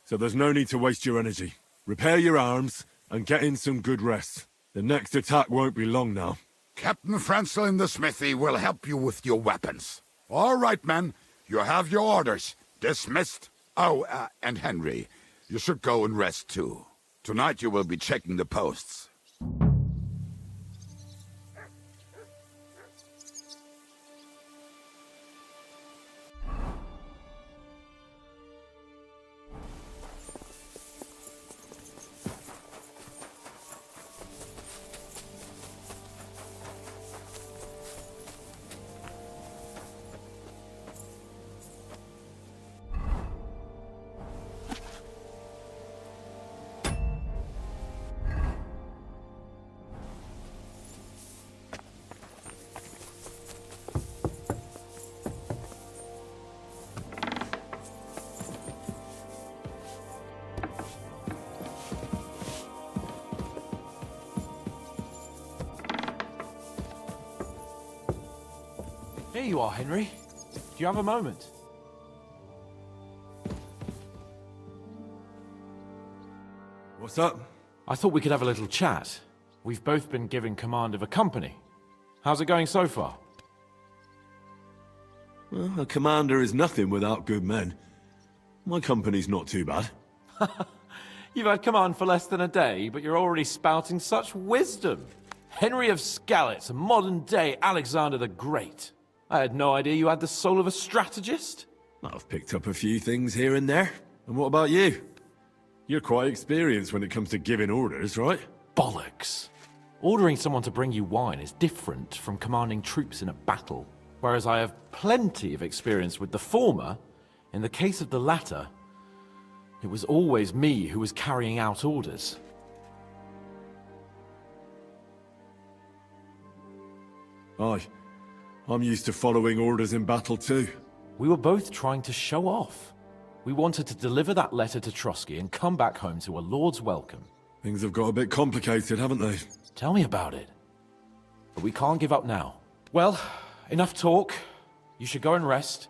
so there's no need to waste your energy. Repair your arms and get in some good rest. The next attack won't be long now. Captain Francel in the smithy will help you with your weapons. All right, men. You have your orders. Dismissed. Oh, and Henry, you should go and rest too. Tonight you will be checking the posts. Here you are, Henry. Do you have a moment? What's up? I thought we could have a little chat. We've both been given command of a company. How's it going so far? Well, a commander is nothing without good men. My company's not too bad. You've had command for less than a day, but you're already spouting such wisdom. Henry of Skalitz, a modern-day Alexander the Great. I had no idea you had the soul of a strategist. I've picked up a few things here and there. And what about you? You're quite experienced when it comes to giving orders, right? Bollocks. Ordering someone to bring you wine is different from commanding troops in a battle. Whereas I have plenty of experience with the former, in the case of the latter, it was always me who was carrying out orders. Aye. I'm used to following orders in battle too. We were both trying to show off. We wanted to deliver that letter to Trotsky and come back home to a lord's welcome. Things have got a bit complicated, haven't they? Tell me about it. But we can't give up now. Well, enough talk. You should go and rest.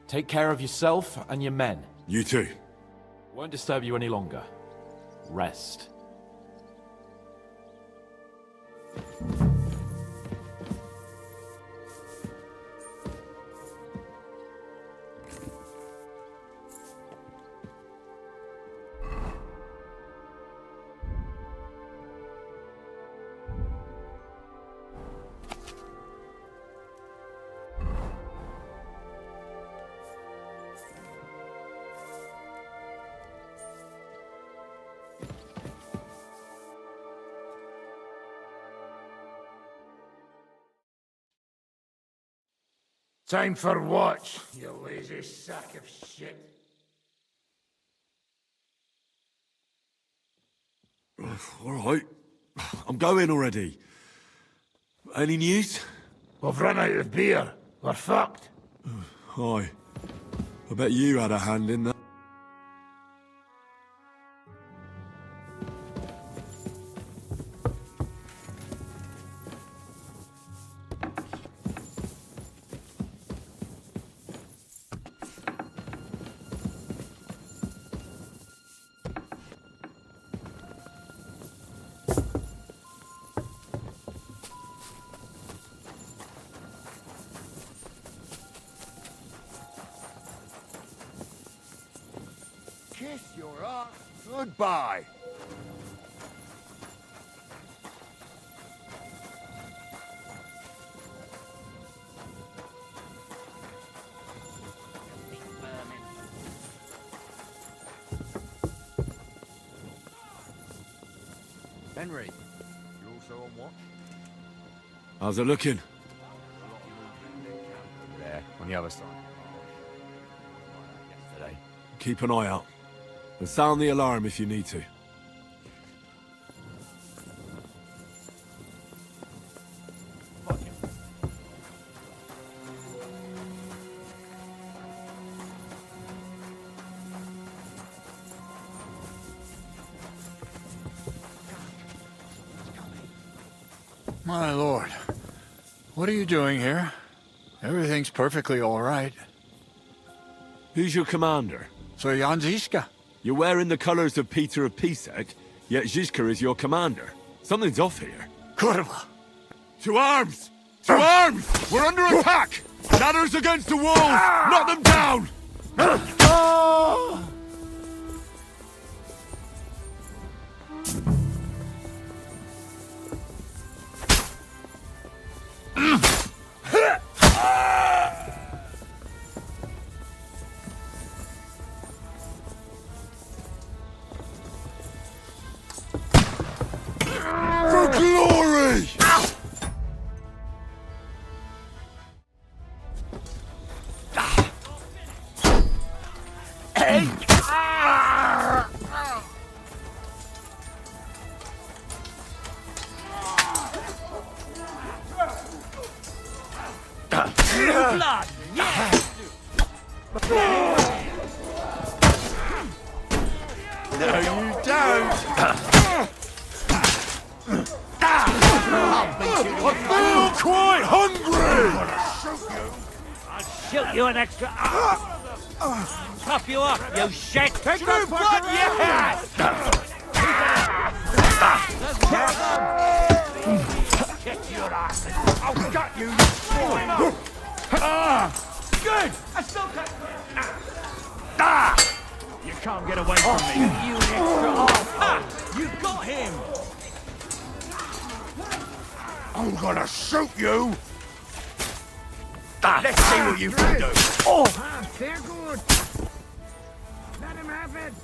Take care of yourself and your men. You too. Won't disturb you any longer. Rest. Time for watch, you lazy sack of shit. All right. I'm going already. Any news? We've run out of beer. We're fucked. Aye. I bet you had a hand in that. Kiss your ass goodbye. Henry, you also on watch? How's it looking? There, on the other side. Yesterday. Keep an eye out. And sound the alarm if you need to. My lord, what are you doing here? Everything's perfectly all right. Who's your commander? Sir Jan Ziska. You're wearing the colours of Peter of Pisek, yet Zizka is your commander. Something's off here. Kurva! To arms! To arms! We're under attack! Ladders against the walls! Knock them down! For glory! Blood! Yes! No, you don't! I feel quite hungry! I'll shoot you an extra. Top you up, you shit! Take True blood, yes! Get your ass! I've got you! Good! I still You can't get away from me. You extra arsehole! You got him! I'm gonna shoot you! Let's see what you can do! Oh! Sehr good! Let him have it!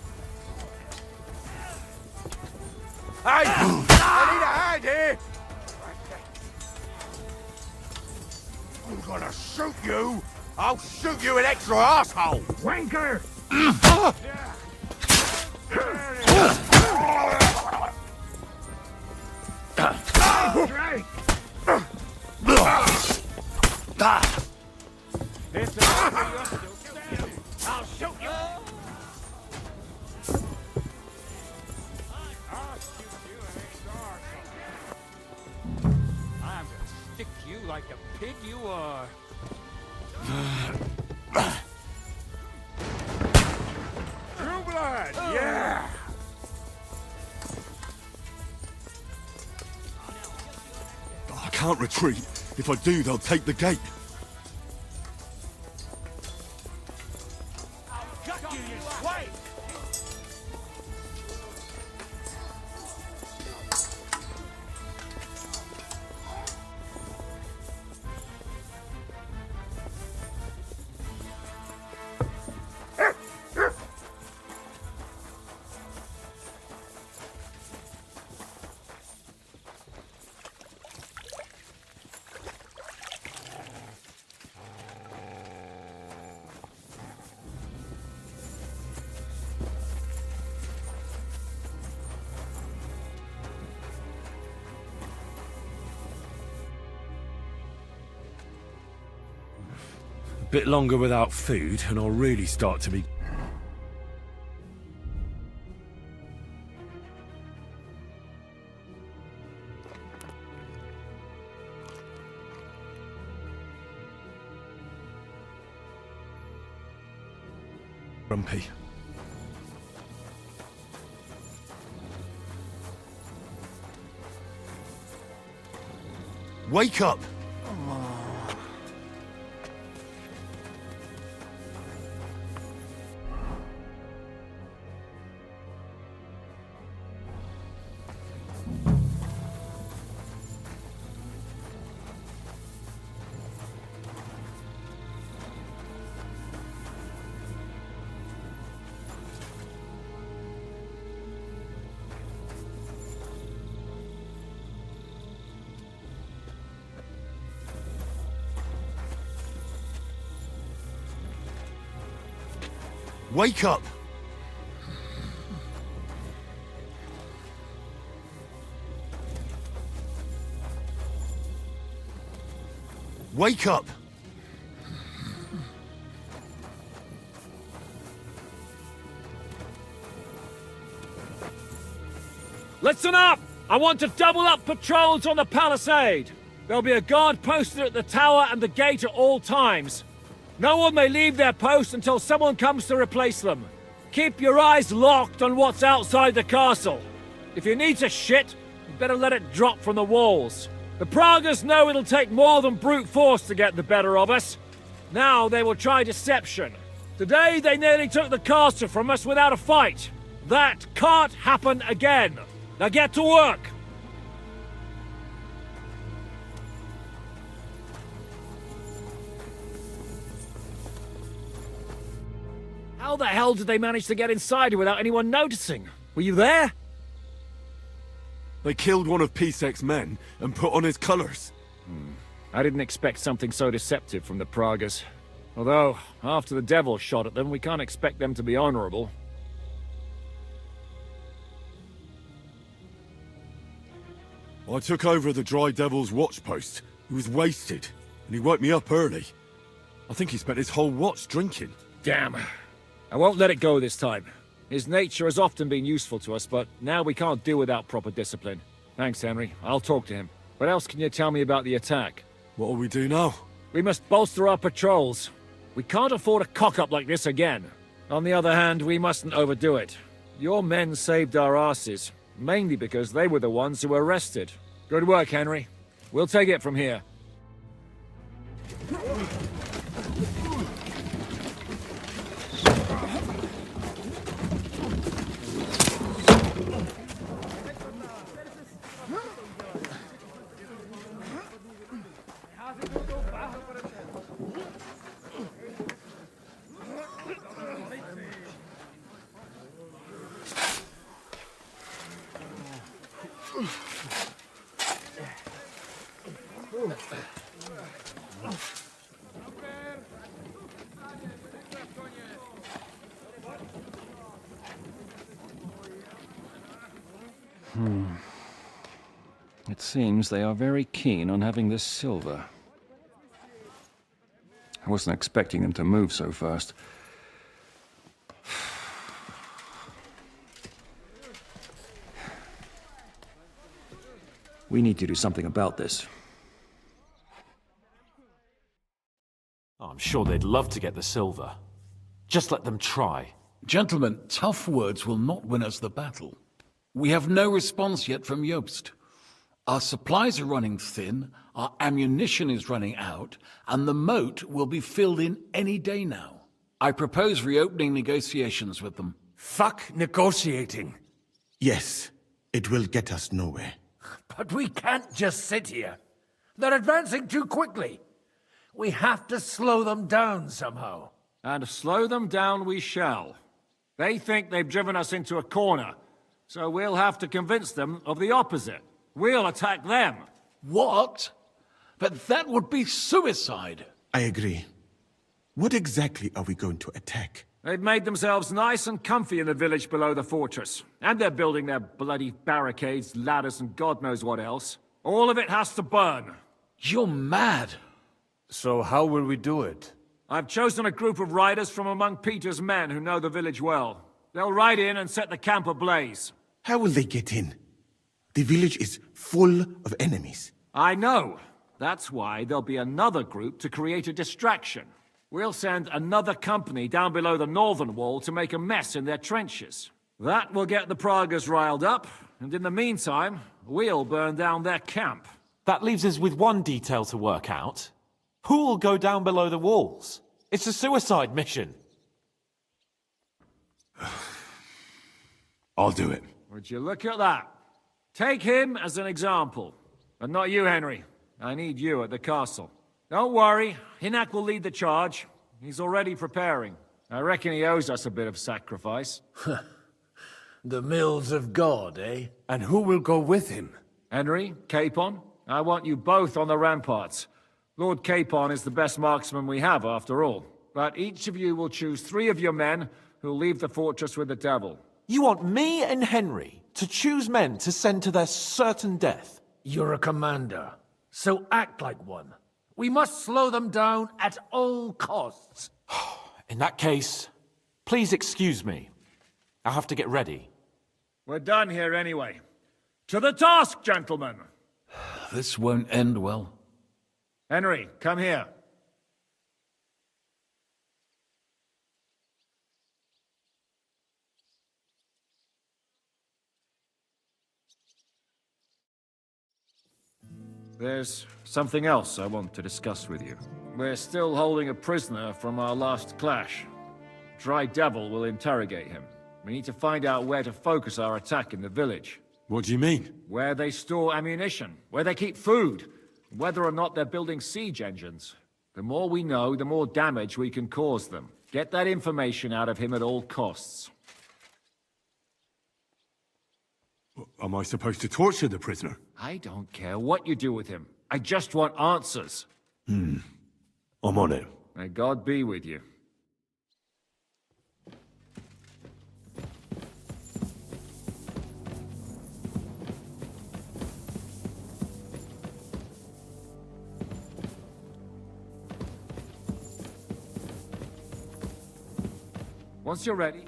Hey! I need a hand here! I'm gonna shoot you! I'll shoot you an extra asshole! Wanker! Right! I'll shoot you! I'm gonna stick you like the pig you are. can't retreat. If I do, they'll take the gate. Bit longer without food, and I'll really start to be... grumpy. Wake up! Wake up! Wake up! Listen up! I want to double up patrols on the palisade. There'll be a guard posted at the tower and the gate at all times. No one may leave their post until someone comes to replace them. Keep your eyes locked on what's outside the castle. If you need to shit, you better let it drop from the walls. The Pragas know it'll take more than brute force to get the better of us. Now they will try deception. Today they nearly took the castle from us without a fight. That can't happen again. Now get to work. How the hell did they manage to get inside here without anyone noticing? Were you there? They killed one of Pisek's men and put on his colours. I didn't expect something so deceptive from the Pragas. Although, after the devil shot at them, we can't expect them to be honourable. I took over the Dry Devil's watch post. He was wasted, and he woke me up early. I think he spent his whole watch drinking. Damn. I won't let it go this time. His nature has often been useful to us, but now we can't do without proper discipline. Thanks, Henry. I'll talk to him. What else can you tell me about the attack? What'll we do now? We must bolster our patrols. We can't afford a cock-up like this again. On the other hand, we mustn't overdo it. Your men saved our asses, mainly because they were the ones who were arrested. Good work, Henry. We'll take it from here. It seems they are very keen on having this silver. I wasn't expecting them to move so fast. We need to do something about this. I'm sure they'd love to get the silver. Just let them try. Gentlemen, tough words will not win us the battle. We have no response yet from Jobst. Our supplies are running thin, our ammunition is running out, and the moat will be filled in any day now. I propose reopening negotiations with them. Fuck negotiating. Yes, it will get us nowhere. But we can't just sit here. They're advancing too quickly. We have to slow them down somehow. And slow them down we shall. They think they've driven us into a corner, so we'll have to convince them of the opposite. We'll attack them. What? But that would be suicide. I agree. What exactly are we going to attack? They've made themselves nice and comfy in the village below the fortress. And they're building their bloody barricades, ladders, and God knows what else. All of it has to burn. You're mad. So how will we do it? I've chosen a group of riders from among Peter's men who know the village well. They'll ride in and set the camp ablaze. How will they get in? The village is full of enemies. I know. That's why there'll be another group to create a distraction. We'll send another company down below the northern wall to make a mess in their trenches. That will get the Pragas riled up, and in the meantime, we'll burn down their camp. That leaves us with one detail to work out. Who will go down below the walls? It's a suicide mission. I'll do it. Would you look at that? Take him as an example. And not you, Henry. I need you at the castle. Don't worry, Hinak will lead the charge. He's already preparing. I reckon he owes us a bit of sacrifice. The mills of God, eh? And who will go with him? Henry, Capon, I want you both on the ramparts. Lord Capon is the best marksman we have, after all. But each of you will choose 3 of your men who'll leave the fortress with the devil. You want me and Henry to choose men to send to their certain death? You're a commander, so act like one. We must slow them down at all costs. In that case, please excuse me. I have to get ready. We're done here anyway. To the task, gentlemen! This won't end well. Henry, come here. There's something else I want to discuss with you. We're still holding a prisoner from our last clash. Dry Devil will interrogate him. We need to find out where to focus our attack in the village. What do you mean? Where they store ammunition, where they keep food, whether or not they're building siege engines. The more we know, the more damage we can cause them. Get that information out of him at all costs. Am I supposed to torture the prisoner? I don't care what you do with him. I just want answers. I'm on it. May God be with you. Once you're ready...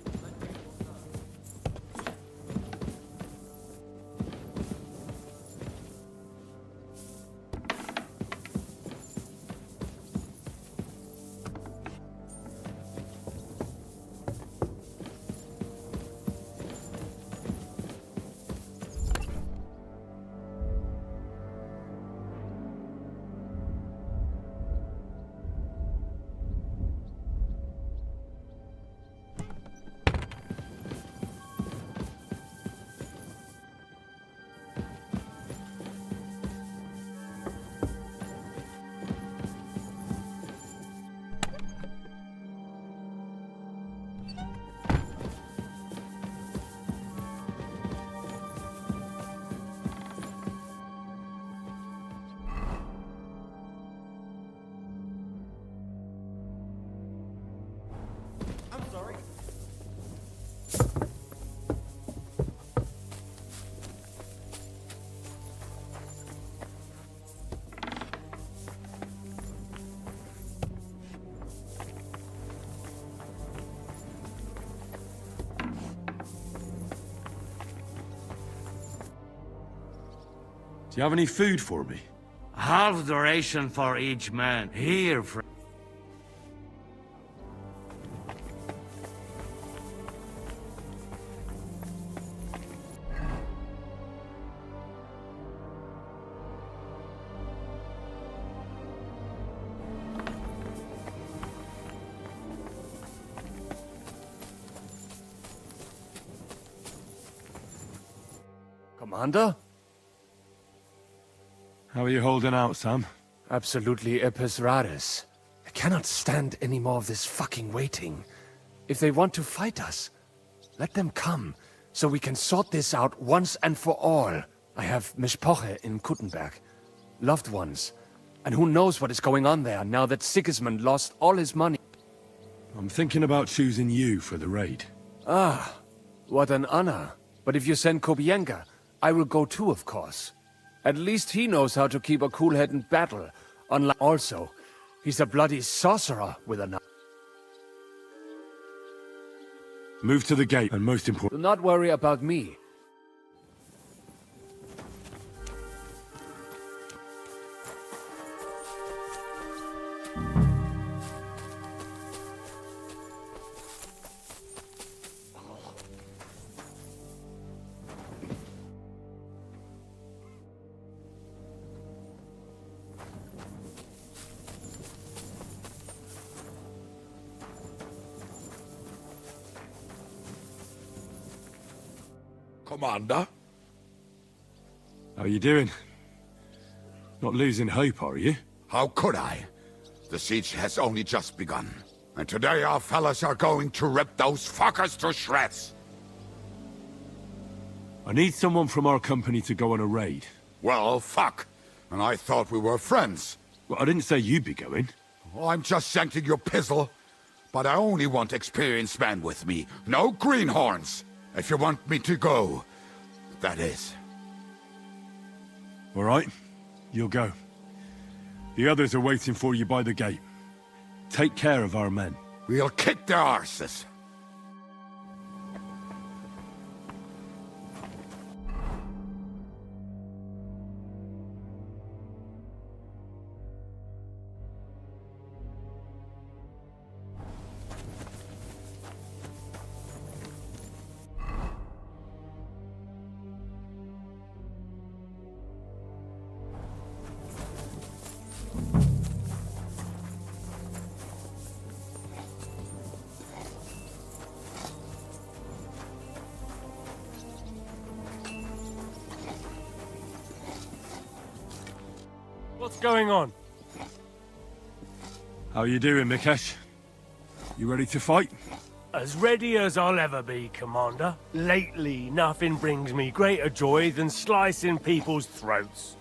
Do you have any food for me? Half the ration for each man. Here, friend. Commander? How are you holding out, Sam? Absolutely epis raris. I cannot stand any more of this fucking waiting. If they want to fight us, let them come, so we can sort this out once and for all. I have Mishpoche in Kuttenberg, loved ones, and who knows what is going on there now that Sigismund lost all his money. I'm thinking about choosing you for the raid. Ah, what an honor. But if you send Kobienka, I will go too, of course. At least he knows how to keep a cool head in battle. Unlike also, he's a bloody sorcerer with a knife. Move to the gate, and most important... Do not worry about me. Commander? How you doing? Not losing hope, are you? How could I? The siege has only just begun. And today our fellas are going to rip those fuckers to shreds. I need someone from our company to go on a raid. Well, fuck. And I thought we were friends. Well, I didn't say you'd be going. Oh, I'm just sending your pizzle. But I only want experienced men with me. No greenhorns. If you want me to go, that is. All right, you'll go. The others are waiting for you by the gate. Take care of our men. We'll kick their arses. What's going on? How you doing, Mikesh? You ready to fight? As ready as I'll ever be, Commander. Lately, nothing brings me greater joy than slicing people's throats.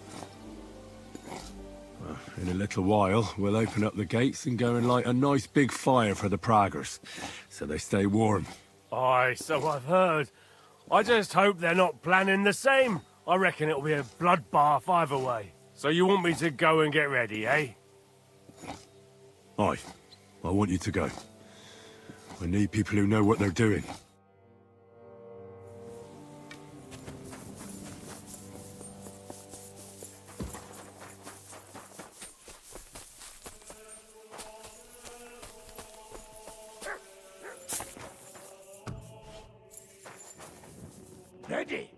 Well, in a little while, we'll open up the gates and go and light a nice big fire for the Praggers, so they stay warm. Aye, so I've heard. I just hope they're not planning the same. I reckon it'll be a bloodbath either way. So you want me to go and get ready, eh? Aye, I want you to go. I need people who know what they're doing. Ready.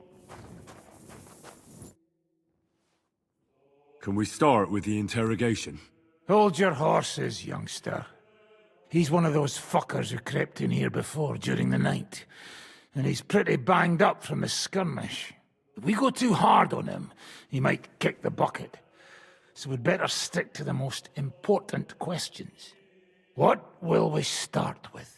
Can we start with the interrogation? Hold your horses, youngster. He's one of those fuckers who crept in here before during the night. And he's pretty banged up from the skirmish. If we go too hard on him, he might kick the bucket. So we'd better stick to the most important questions. What will we start with?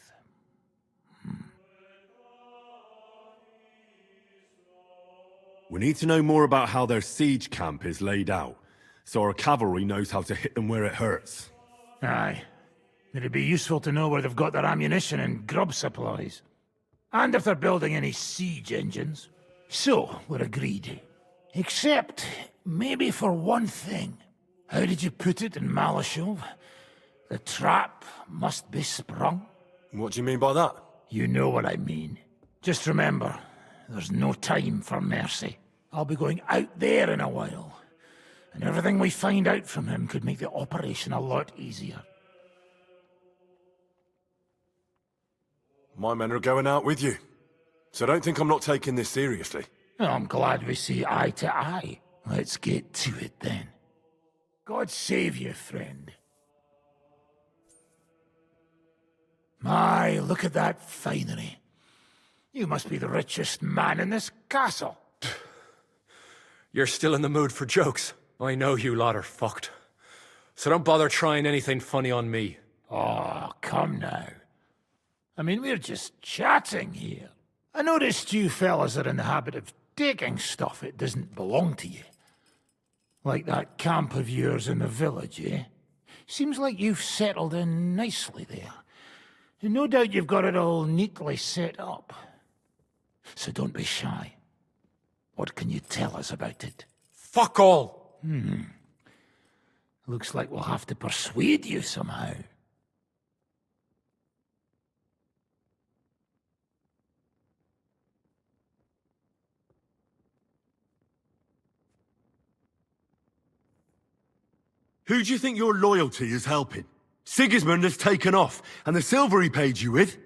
We need to know more about how their siege camp is laid out, so our cavalry knows how to hit them where it hurts. Aye. It'd be useful to know where they've got their ammunition and grub supplies. And if they're building any siege engines. So, we're agreed. Except, maybe for one thing. How did you put it in Malashov? The trap must be sprung? What do you mean by that? You know what I mean. Just remember, there's no time for mercy. I'll be going out there in a while. And everything we find out from him could make the operation a lot easier. My men are going out with you, so don't think I'm not taking this seriously. I'm glad we see eye to eye. Let's get to it then. God save you, friend. My, look at that finery. You must be the richest man in this castle. You're still in the mood for jokes. I know you lot are fucked. So don't bother trying anything funny on me. Oh, come now. I mean, we're just chatting here. I noticed you fellas are in the habit of taking stuff that doesn't belong to you. Like that camp of yours in the village, eh? Seems like you've settled in nicely there. And no doubt you've got it all neatly set up. So don't be shy. What can you tell us about it? Fuck all! Looks like we'll have to persuade you somehow. Who do you think your loyalty is helping? Sigismund has taken off, and the silver he paid you with?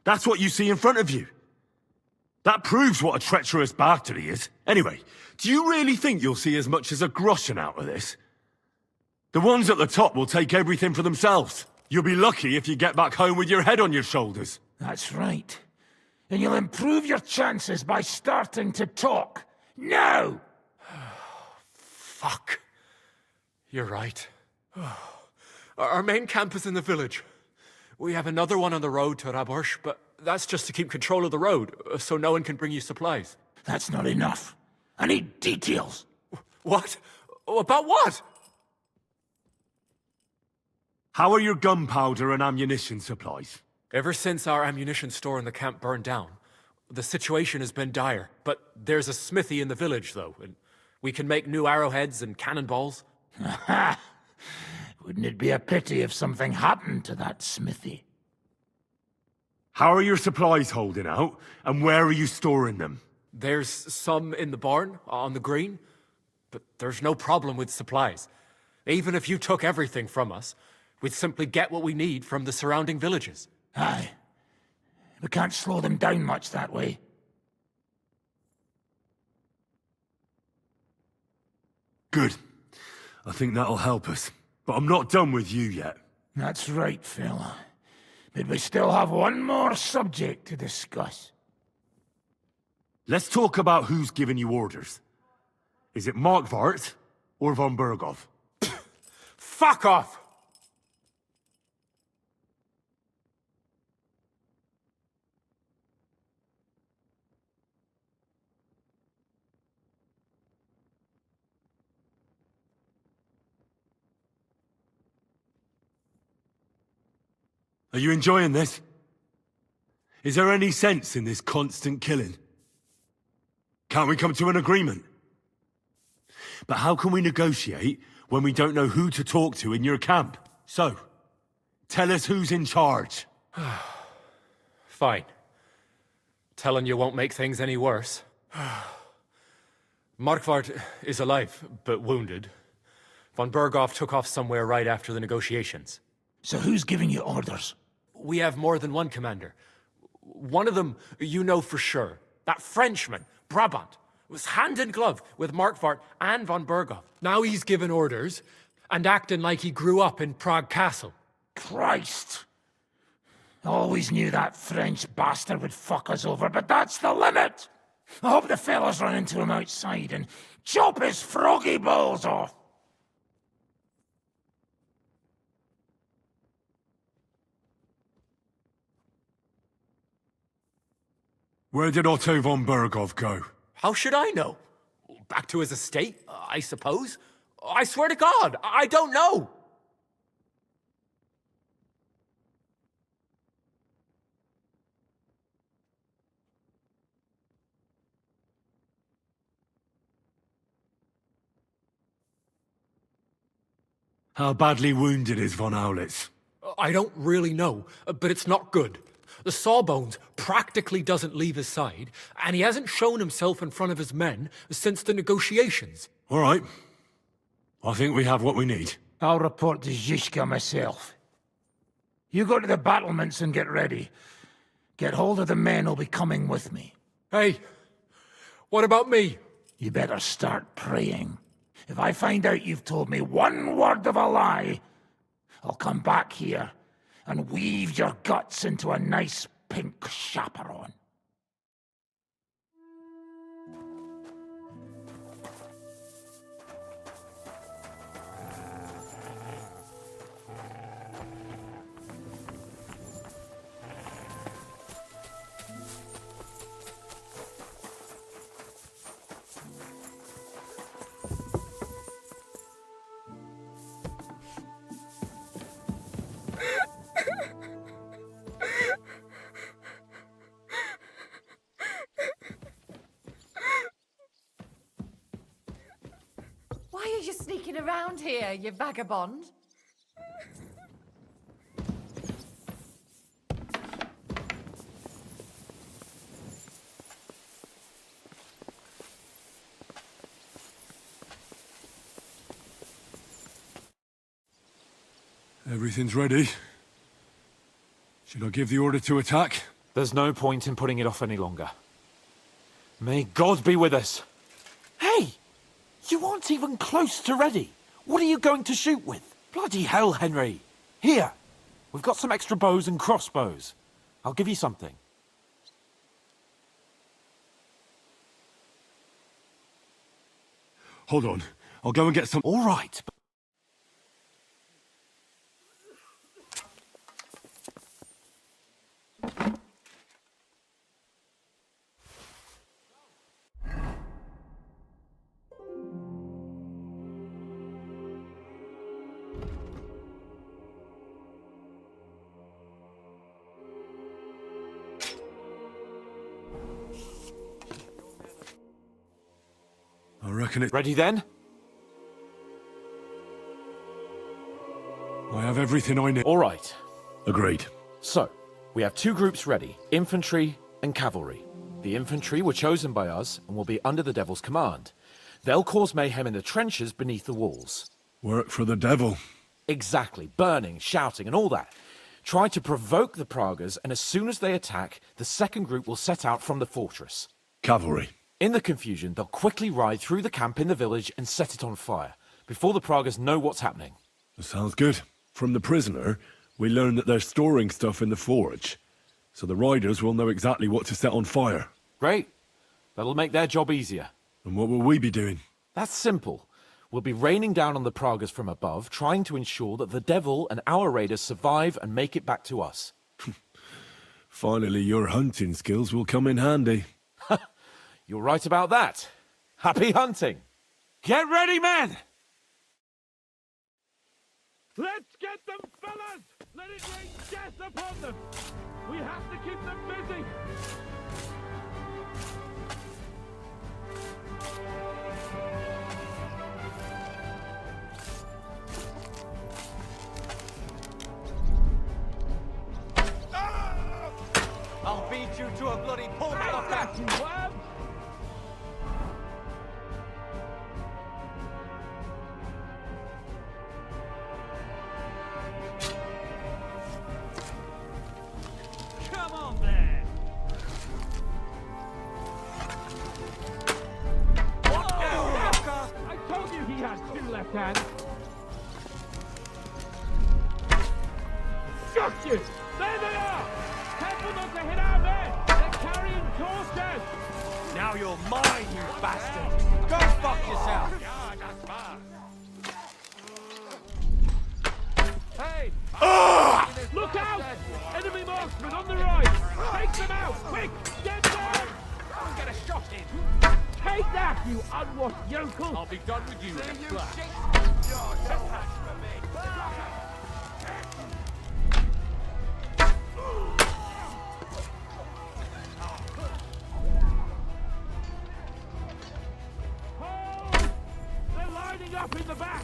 That's what you see in front of you. That proves what a treacherous bastard he is. Anyway, do you really think you'll see as much as a groschen out of this? The ones at the top will take everything for themselves. You'll be lucky if you get back home with your head on your shoulders. That's right. And you'll improve your chances by starting to talk. Now! Fuck. You're right. Our main camp is in the village. We have another one on the road to Raborsh, but that's just to keep control of the road, so no one can bring you supplies. That's not enough. I need details. What? About what? How are your gunpowder and ammunition supplies? Ever since our ammunition store in the camp burned down, the situation has been dire. But there's a smithy in the village, though, and we can make new arrowheads and cannonballs. Aha! Wouldn't it be a pity if something happened to that smithy? How are your supplies holding out, and where are you storing them? There's some in the barn, on the green, but there's no problem with supplies. Even if you took everything from us, we'd simply get what we need from the surrounding villages. Aye. We can't slow them down much that way. Good. I think that'll help us. But I'm not done with you yet. That's right, fella. But we still have one more subject to discuss. Let's talk about who's giving you orders. Is it Markvart or von Berghoff? Fuck off! Are you enjoying this? Is there any sense in this constant killing? Can't we come to an agreement? But how can we negotiate when we don't know who to talk to in your camp? So, tell us who's in charge. Fine. Telling you won't make things any worse. Markvart is alive, but wounded. Von Berghoff took off somewhere right after the negotiations. So who's giving you orders? We have more than one commander. One of them you know for sure. That Frenchman, Brabant, was hand in glove with Markvart and von Berghoff. Now he's given orders and acting like he grew up in Prague Castle. Christ! I always knew that French bastard would fuck us over, but that's the limit! I hope the fellas run into him outside and chop his froggy balls off! Where did Otto von Berghoff go? How should I know? Back to his estate, I suppose? I swear to God, I don't know! How badly wounded is von Aulitz? I don't really know, but it's not good. The sawbones practically doesn't leave his side, and he hasn't shown himself in front of his men since the negotiations. All right. I think we have what we need. I'll report to Zizka myself. You go to the battlements and get ready. Get hold of the men who'll be coming with me. Hey, what about me? You better start praying. If I find out you've told me one word of a lie, I'll come back here and weave your guts into a nice pink chaperon. been around here, you vagabond? Everything's ready. Should I give the order to attack? There's no point in putting it off any longer. May God be with us. Hey! You aren't even close to ready. What are you going to shoot with? Bloody hell, Henry. Here. We've got some extra bows and crossbows. I'll give you something. Hold on. I'll go and get some... All right. I reckon it... Ready then? I have everything I need. All right. Agreed. So, we have two groups ready, infantry and cavalry. The infantry were chosen by us and will be under the Devil's command. They'll cause mayhem in the trenches beneath the walls. Work for the devil. Exactly. Burning, shouting and all that. Try to provoke the Pragas, and as soon as they attack, the second group will set out from the fortress. Cavalry. In the confusion, they'll quickly ride through the camp in the village and set it on fire, before the Pragas know what's happening. That sounds good. From the prisoner, we learned that they're storing stuff in the forge, so the riders will know exactly what to set on fire. Great. That'll make their job easier. And what will we be doing? That's simple. We'll be raining down on the Pragas from above, trying to ensure that the devil and our raiders survive and make it back to us. Finally, your hunting skills will come in handy. You're right about that. Happy hunting! Get ready, men! Let's get them, fellas! Let it rain death upon them! We have to keep them busy! I'll beat you to a bloody pulp like that, you worm! Come on there! What now, fucker? I told you he has two left hands! Got you! There they are! Careful not to hit our men! They're carrying torches! Now you're mine, you bastard! Go fuck yourself! Hey! Look out! Enemy marksmen on the right! Take them out! Quick! Get them! Get a shot in! Take that, you unwashed yokel! I'll be done with you. They're lining up in the back!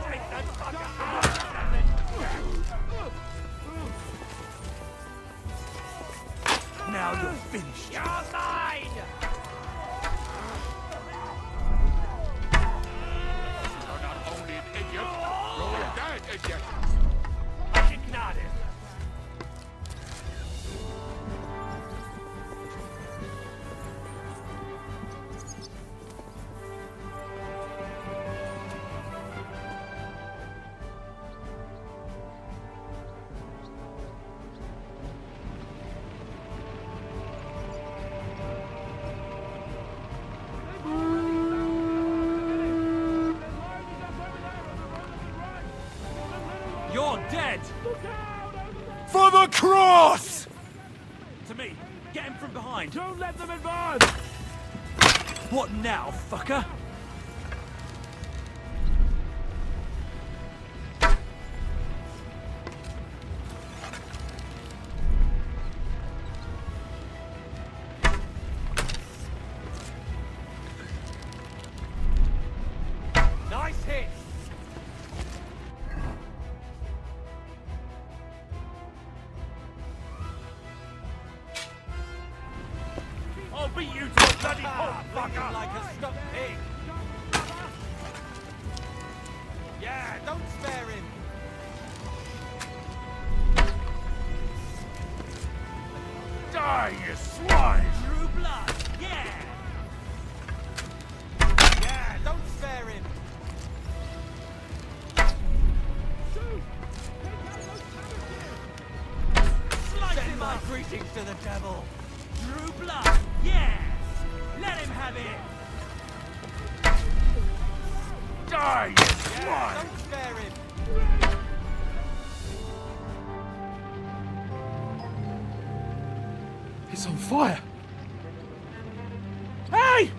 Take that fucker out! Now you're finished! You're mine! You're not only an idiot, you're a dead idiot. Ignade! You're dead! For the cross! To me! Get him from behind! Don't let them advance! What now, fucker? Die, you swine! True blood, yeah! Yeah, don't spare him! Send my greetings to the devil! True blood, yeah! Let him have it! Die, you swine! Don't spare him! It's on fire! Hey!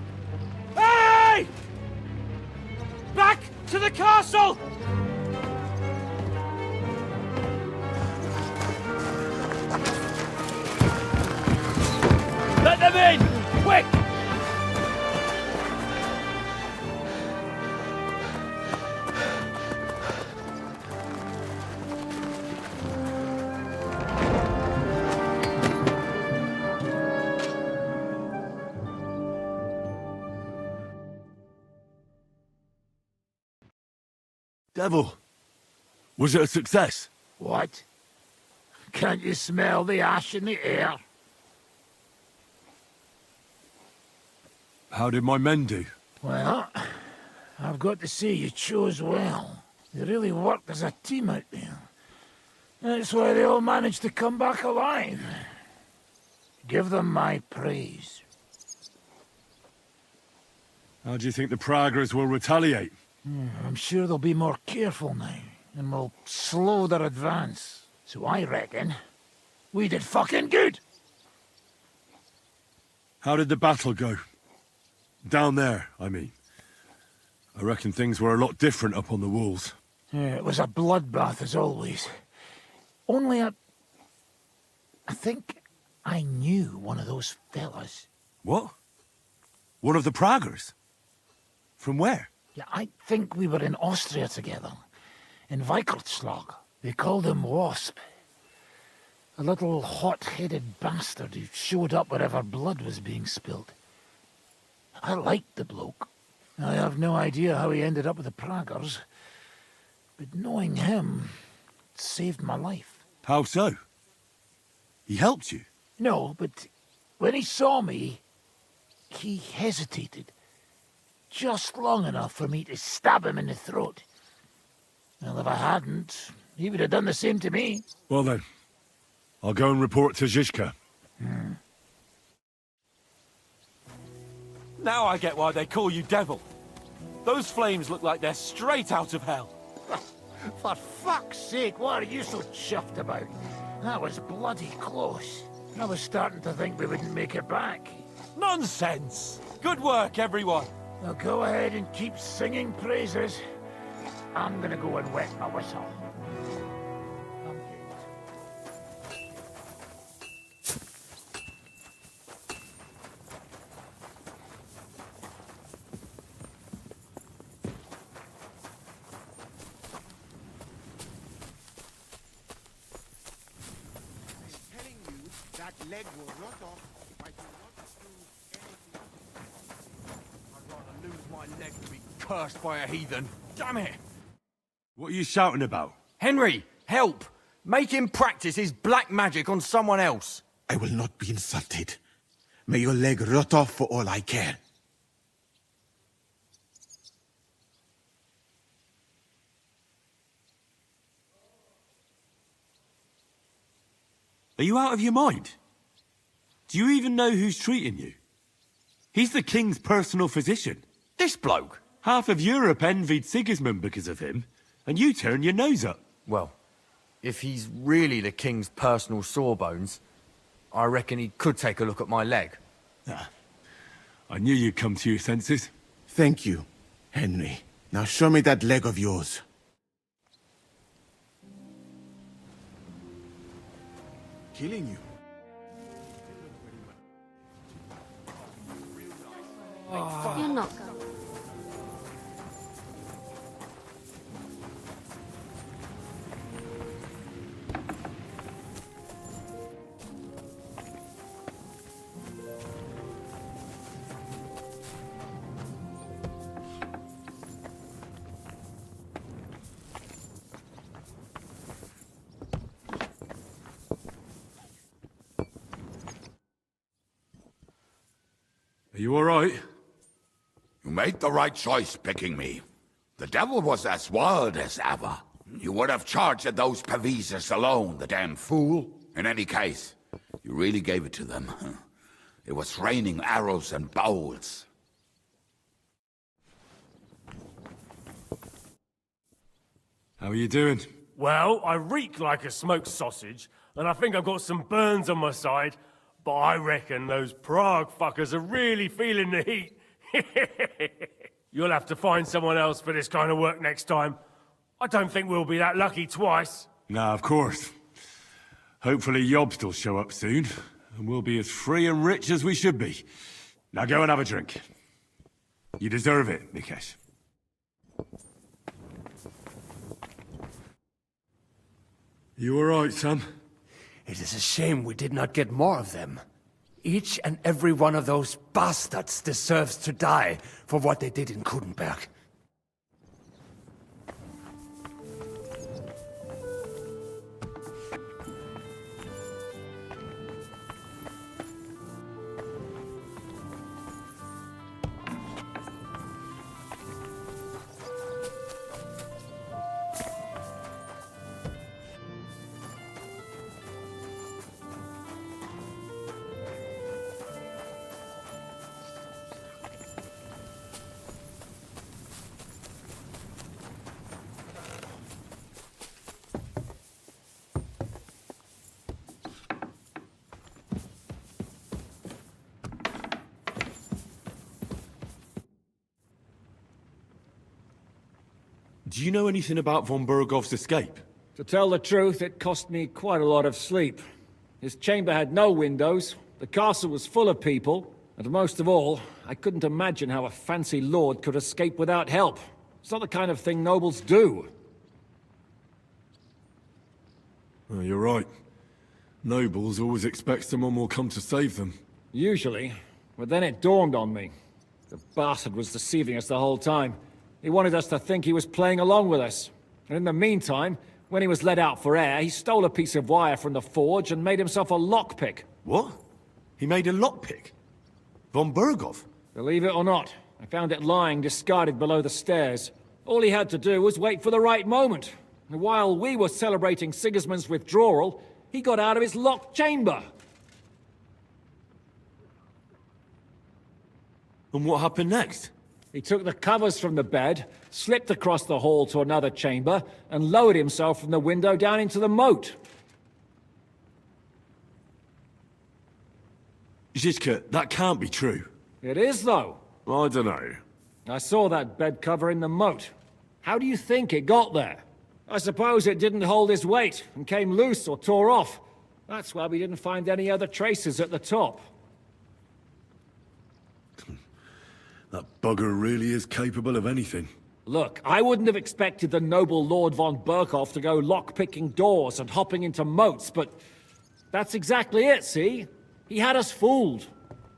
Hey! Back to the castle! Let them in! Quick! Devil, was it a success? What? Can't you smell the ash in the air? How did my men do? Well, I've got to say you chose well. You really worked as a team out there. That's why they all managed to come back alive. Give them my praise. How do you think the Praggers will retaliate? I'm sure they'll be more careful now, and will slow their advance. So I reckon we did fucking good! How did the battle go? Down there, I mean. I reckon things were a lot different up on the walls. Yeah, it was a bloodbath as always. Only I think I knew one of those fellas. What? One of the Praggers? From where? Yeah, I think we were in Austria together. In Weikertslag. They called him Wasp. A little hot-headed bastard who showed up wherever blood was being spilled. I liked the bloke. I have no idea how he ended up with the Praggers. But knowing him saved my life. How so? He helped you? No, but when he saw me, he hesitated. Just long enough for me to stab him in the throat. Well, if I hadn't, he would have done the same to me. Well then, I'll go and report to Zizka. Now I get why they call you Devil. Those flames look like they're straight out of hell. For fuck's sake, what are you so chuffed about? That was bloody close. I was starting to think we wouldn't make it back. Nonsense! Good work, everyone. Now go ahead and keep singing praises. I'm gonna go and wet my whistle. That leg will rot off if I do not do anything. I'd rather lose my leg than be cursed by a heathen. Damn it! What are you shouting about? Henry, help! Make him practice his black magic on someone else. I will not be insulted. May your leg rot off for all I care. Are you out of your mind? Do you even know who's treating you? He's the king's personal physician. This bloke? Half of Europe envied Sigismund because of him, and you turn your nose up. Well, if he's really the king's personal sawbones, I reckon he could take a look at my leg. I knew you'd come to your senses. Thank you, Henry. Now show me that leg of yours. Killing you. You're not going. you alright? You made the right choice picking me. The devil was as wild as ever. You would have charged at those Pavisas alone, the damn fool. In any case, you really gave it to them. It was raining arrows and bowls. How are you doing? Well, I reek like a smoked sausage, and I think I've got some burns on my side, but I reckon those Prague fuckers are really feeling the heat. You'll have to find someone else for this kind of work next time. I don't think we'll be that lucky twice. Nah, of course. Hopefully Yobst will show up soon, and we'll be as free and rich as we should be. Now go and have a drink. You deserve it, Mikesh. You alright, son? It is a shame we did not get more of them. Each and every one of those bastards deserves to die for what they did in Kudenberg. Do you know anything about von Bergov's escape? To tell the truth, it cost me quite a lot of sleep. His chamber had no windows, the castle was full of people, and most of all, I couldn't imagine how a fancy lord could escape without help. It's not the kind of thing nobles do. Oh, you're right. Nobles always expect someone will come to save them. Usually, but then it dawned on me. The bastard was deceiving us the whole time. He wanted us to think he was playing along with us. And in the meantime, when he was let out for air, he stole a piece of wire from the forge and made himself a lockpick. What? He made a lockpick? Von Bergov? Believe it or not, I found it lying discarded below the stairs. All he had to do was wait for the right moment. And while we were celebrating Sigismund's withdrawal, he got out of his locked chamber. And what happened next? He took the covers from the bed, slipped across the hall to another chamber, and lowered himself from the window down into the moat. Zizka, that can't be true. It is, though. I don't know. I saw that bed cover in the moat. How do you think it got there? I suppose it didn't hold his weight and came loose or tore off. That's why we didn't find any other traces at the top. That bugger really is capable of anything. Look, I wouldn't have expected the noble Lord von Berkhoff to go lock-picking doors and hopping into moats, but that's exactly it, see? He had us fooled.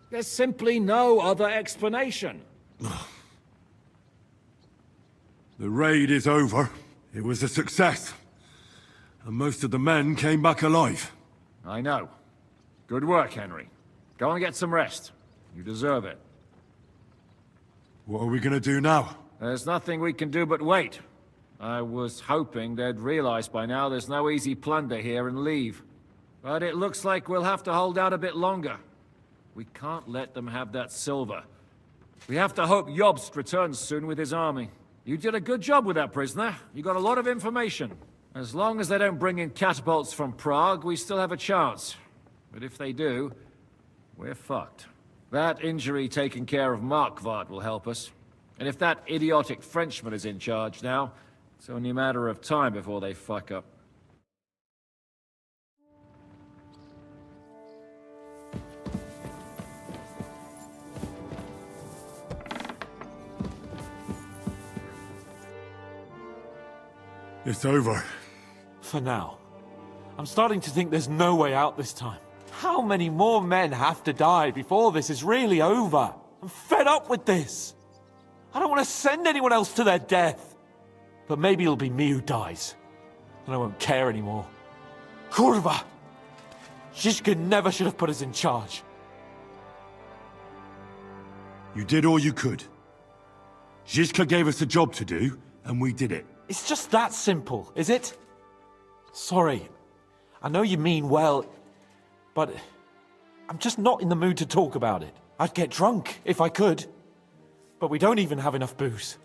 There's simply no other explanation. The raid is over. It was a success. And most of the men came back alive. I know. Good work, Henry. Go and get some rest. You deserve it. What are we gonna do now? There's nothing we can do but wait. I was hoping they'd realize by now there's no easy plunder here and leave. But it looks like we'll have to hold out a bit longer. We can't let them have that silver. We have to hope Jobst returns soon with his army. You did a good job with that prisoner. You got a lot of information. As long as they don't bring in catapults from Prague, we still have a chance. But if they do, we're fucked. That injury taking care of Markvart will help us. And if that idiotic Frenchman is in charge now, it's only a matter of time before they fuck up. It's over. For now. I'm starting to think there's no way out this time. How many more men have to die before this is really over? I'm fed up with this. I don't want to send anyone else to their death. But maybe it'll be me who dies. And I won't care anymore. Kurva! Zizka never should have put us in charge. You did all you could. Zizka gave us a job to do, and we did it. It's just that simple, is it? Sorry. I know you mean well, but I'm just not in the mood to talk about it. I'd get drunk if I could, but we don't even have enough booze.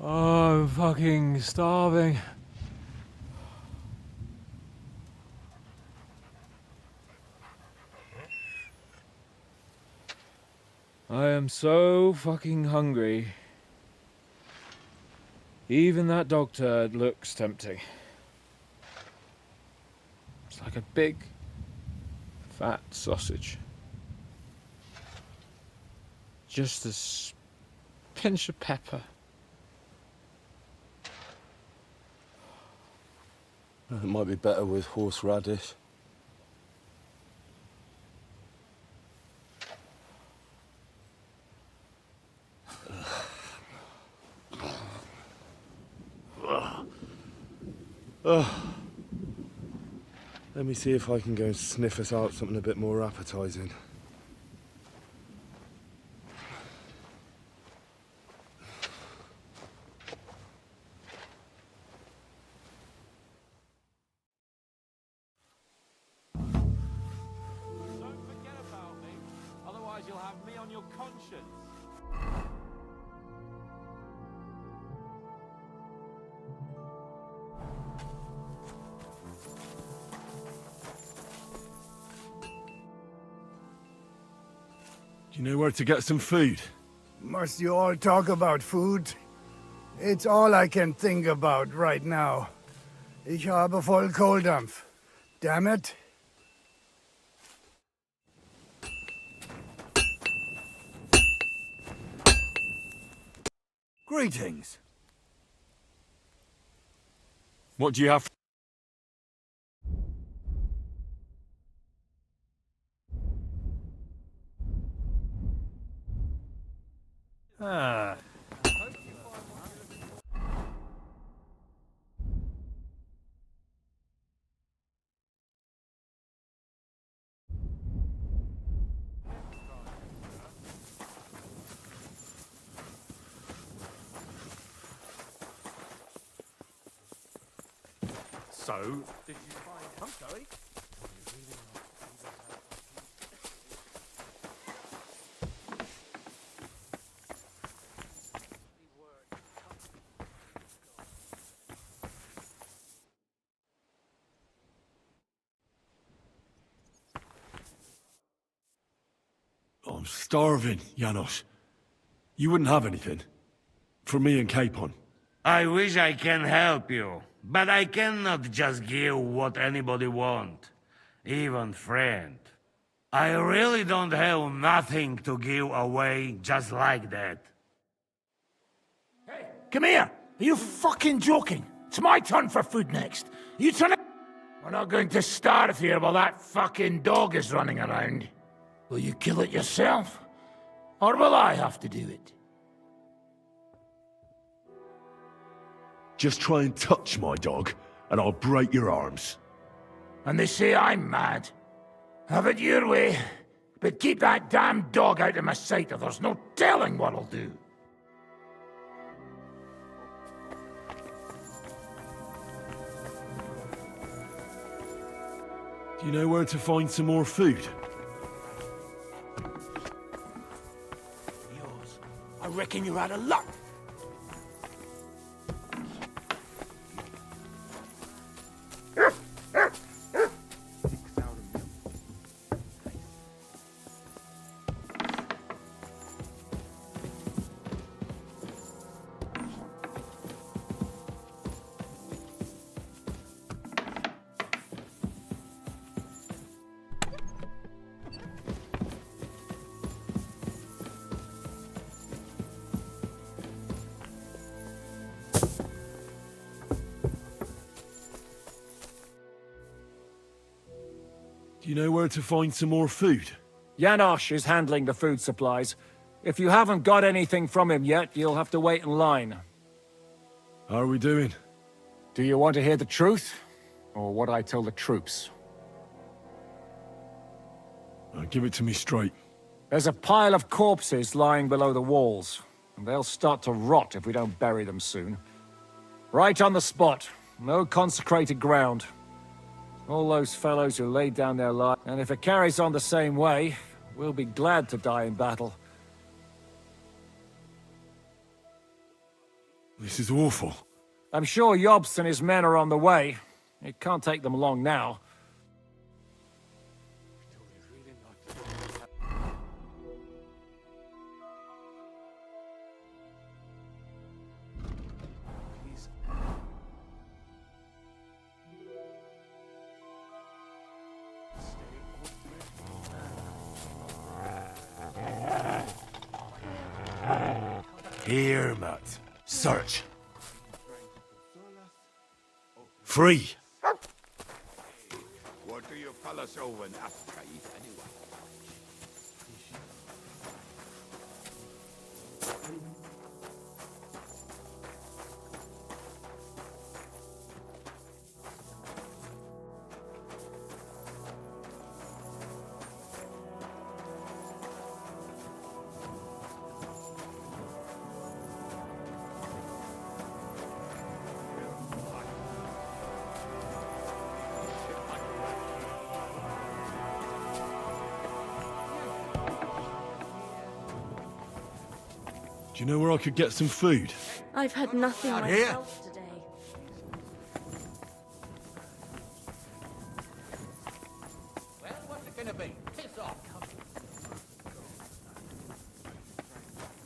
Oh, I'm fucking starving. I am so fucking hungry. Even that dog turd looks tempting. It's like a big, fat sausage. Just a pinch of pepper. It might be better with horseradish. Let me see if I can go and sniff us out something a bit more appetizing. Otherwise you'll have me on your conscience. Do you know where to get some food? Must you all talk about food? It's all I can think about right now. Ich habe voll Kohldampf. Damn it. Greetings. What do you have? Ah. So, did you find... I'm sorry? I'm starving, Janos. You wouldn't have anything? For me and Capon. I wish I can help you, but I cannot just give what anybody want, even friend. I really don't have nothing to give away just like that. Come here! Are you fucking joking? It's my turn for food next. You trying to... We're not going to starve here while that fucking dog is running around. Will you kill it yourself? Or will I have to do it? Just try and touch my dog, and I'll break your arms. And they say I'm mad. Have it your way. But keep that damn dog out of my sight, or there's no telling what I'll do. Do you know where to find some more food? Yours. I reckon you're out of luck. Do you know where to find some more food? Janosch is handling the food supplies. If you haven't got anything from him yet, you'll have to wait in line. How are we doing? Do you want to hear the truth? Or what I tell the troops? Give it to me straight. There's a pile of corpses lying below the walls. And they'll start to rot if we don't bury them soon. Right on the spot. No consecrated ground. All those fellows who laid down their lives. And if it carries on the same way, we'll be glad to die in battle. This is awful. I'm sure Jobst and his men are on the way. It can't take them long now. Here, Matt. Search. Free. What do you fellas over in Africa eat anyway? Do you know where I could get some food? I've had nothing Out here? myself today. Well, what's it gonna be? Piss off.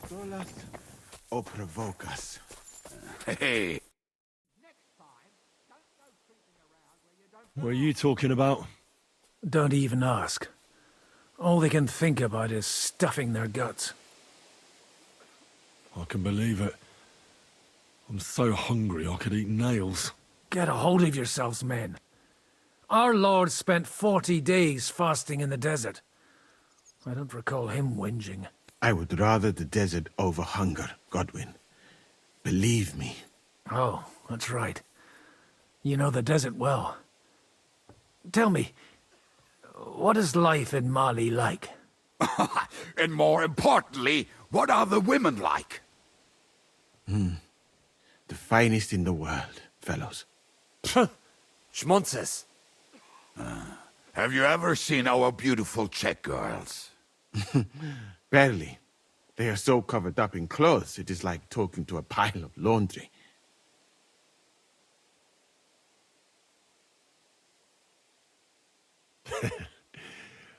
Console us or provoke us. Hey. What are you talking about? Don't even ask. All they can think about is stuffing their guts. I can believe it. I'm so hungry I could eat nails. Get a hold of yourselves, men. Our Lord spent 40 days fasting in the desert. I don't recall him whinging. I would rather the desert over hunger, Godwin. Believe me. Oh, that's right. You know the desert well. Tell me, what is life in Mali like? And more importantly, what are the women like? The finest in the world, fellows. Schmonzes. Have you ever seen our beautiful Czech girls? Barely. They are so covered up in clothes, it is like talking to a pile of laundry.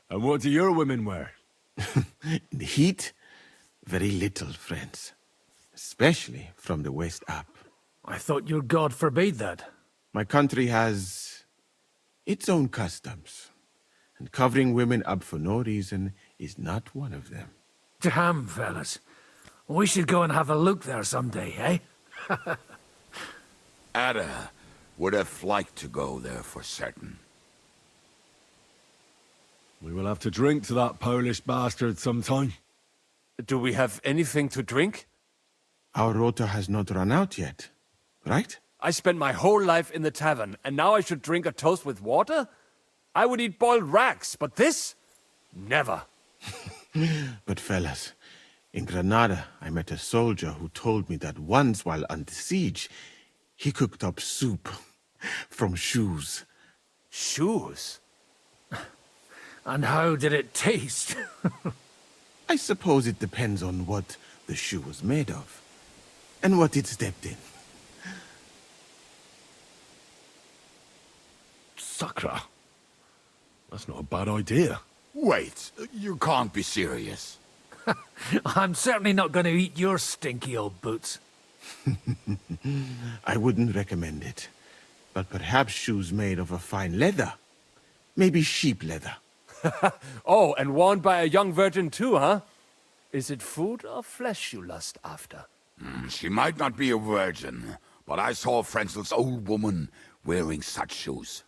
And what do your women wear? In the heat, very little, friends. Especially from the waist up. I thought your god forbade that. My country has its own customs. And covering women up for no reason is not one of them. Damn, fellas. We should go and have a look there someday, eh? Ada would have liked to go there for certain. We will have to drink to that Polish bastard sometime. Do we have anything to drink? Our rota has not run out yet, right? I spent my whole life in the tavern, and now I should drink a toast with water? I would eat boiled rats, but this? Never. But fellas, in Granada, I met a soldier who told me that once while under siege, he cooked up soup from shoes. Shoes? And how did it taste? I suppose it depends on what the shoe was made of, and what it stepped in. Sakra. That's not a bad idea. Wait, you can't be serious. I'm certainly not going to eat your stinky old boots. I wouldn't recommend it, but perhaps shoes made of a fine leather. Maybe sheep leather. Oh, and worn by a young virgin too, huh? Is it food or flesh you lust after? She might not be a virgin, but I saw Frenzel's old woman wearing such shoes.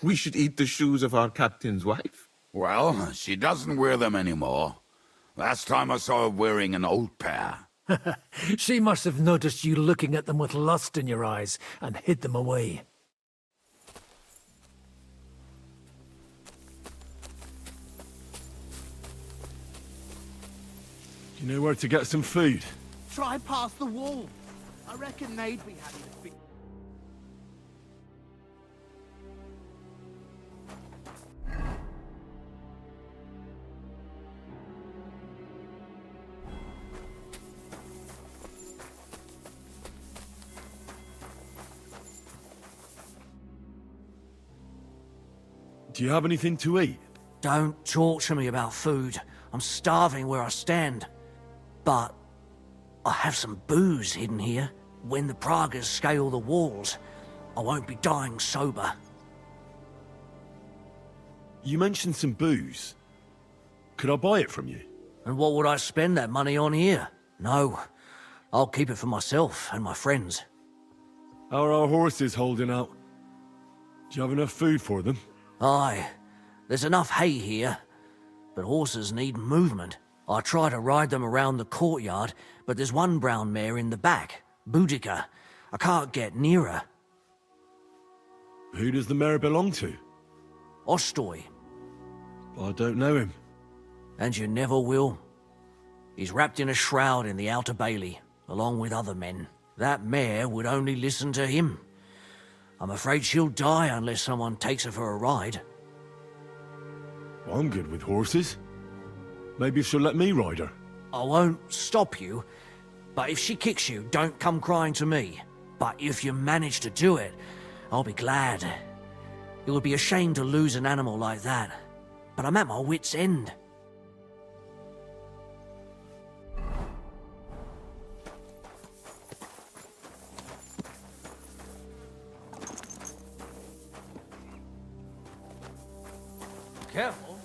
We should eat the shoes of our captain's wife. Well, she doesn't wear them anymore. Last time I saw her wearing an old pair. She must have noticed you looking at them with lust in your eyes and hid them away. Do you know where to get some food? Try past the wall. I reckon they'd be happy to feed. Do you have anything to eat? Don't talk to me about food. I'm starving where I stand. But I have some booze hidden here. When the Pragas scale the walls, I won't be dying sober. You mentioned some booze. Could I buy it from you? And what would I spend that money on here? No, I'll keep it for myself and my friends. How are our horses holding out? Do you have enough food for them? Aye, there's enough hay here, but horses need movement. I try to ride them around the courtyard, but there's one brown mare in the back, Boudica. I can't get near her. Who does the mare belong to? Ostoy. I don't know him. And you never will. He's wrapped in a shroud in the Outer Bailey, along with other men. That mare would only listen to him. I'm afraid she'll die unless someone takes her for a ride. I'm good with horses. Maybe she'll let me ride her. I won't stop you, but if she kicks you, don't come crying to me. But if you manage to do it, I'll be glad. It would be a shame to lose an animal like that, but I'm at my wit's end. Careful.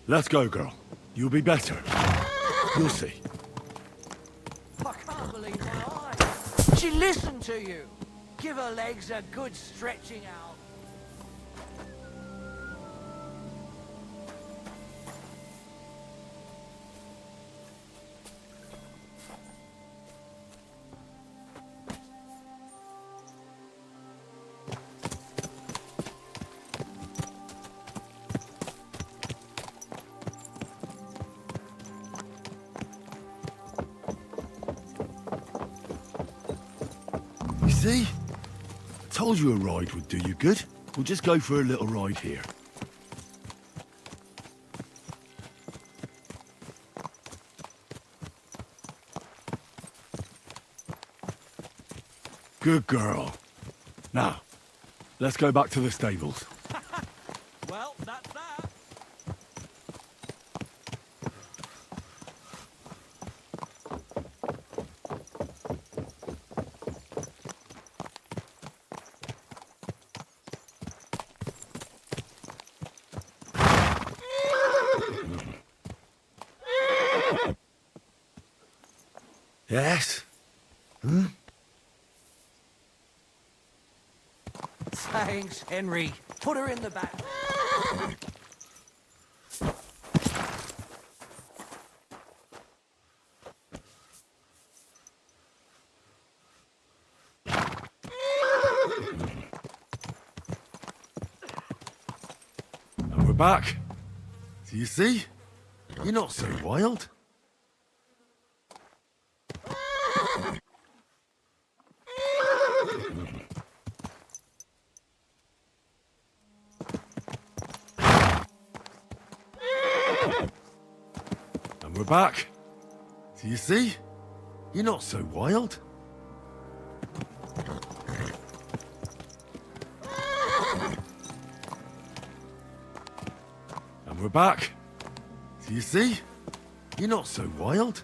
Let's go, girl. You'll be better. You'll see. I can't believe my eyes. She listened to you. Give her legs a good stretching out. You see? I told you a ride would do you good. We'll just go for a little ride here. Good girl. Now, let's go back to the stables. Well, that's that. Yes? Thanks, Henry. Put her in the back. And we're back. Do you see? You're not so wild. And we're back. Do you see? You're not so wild. And we're back. Do you see? You're not so wild.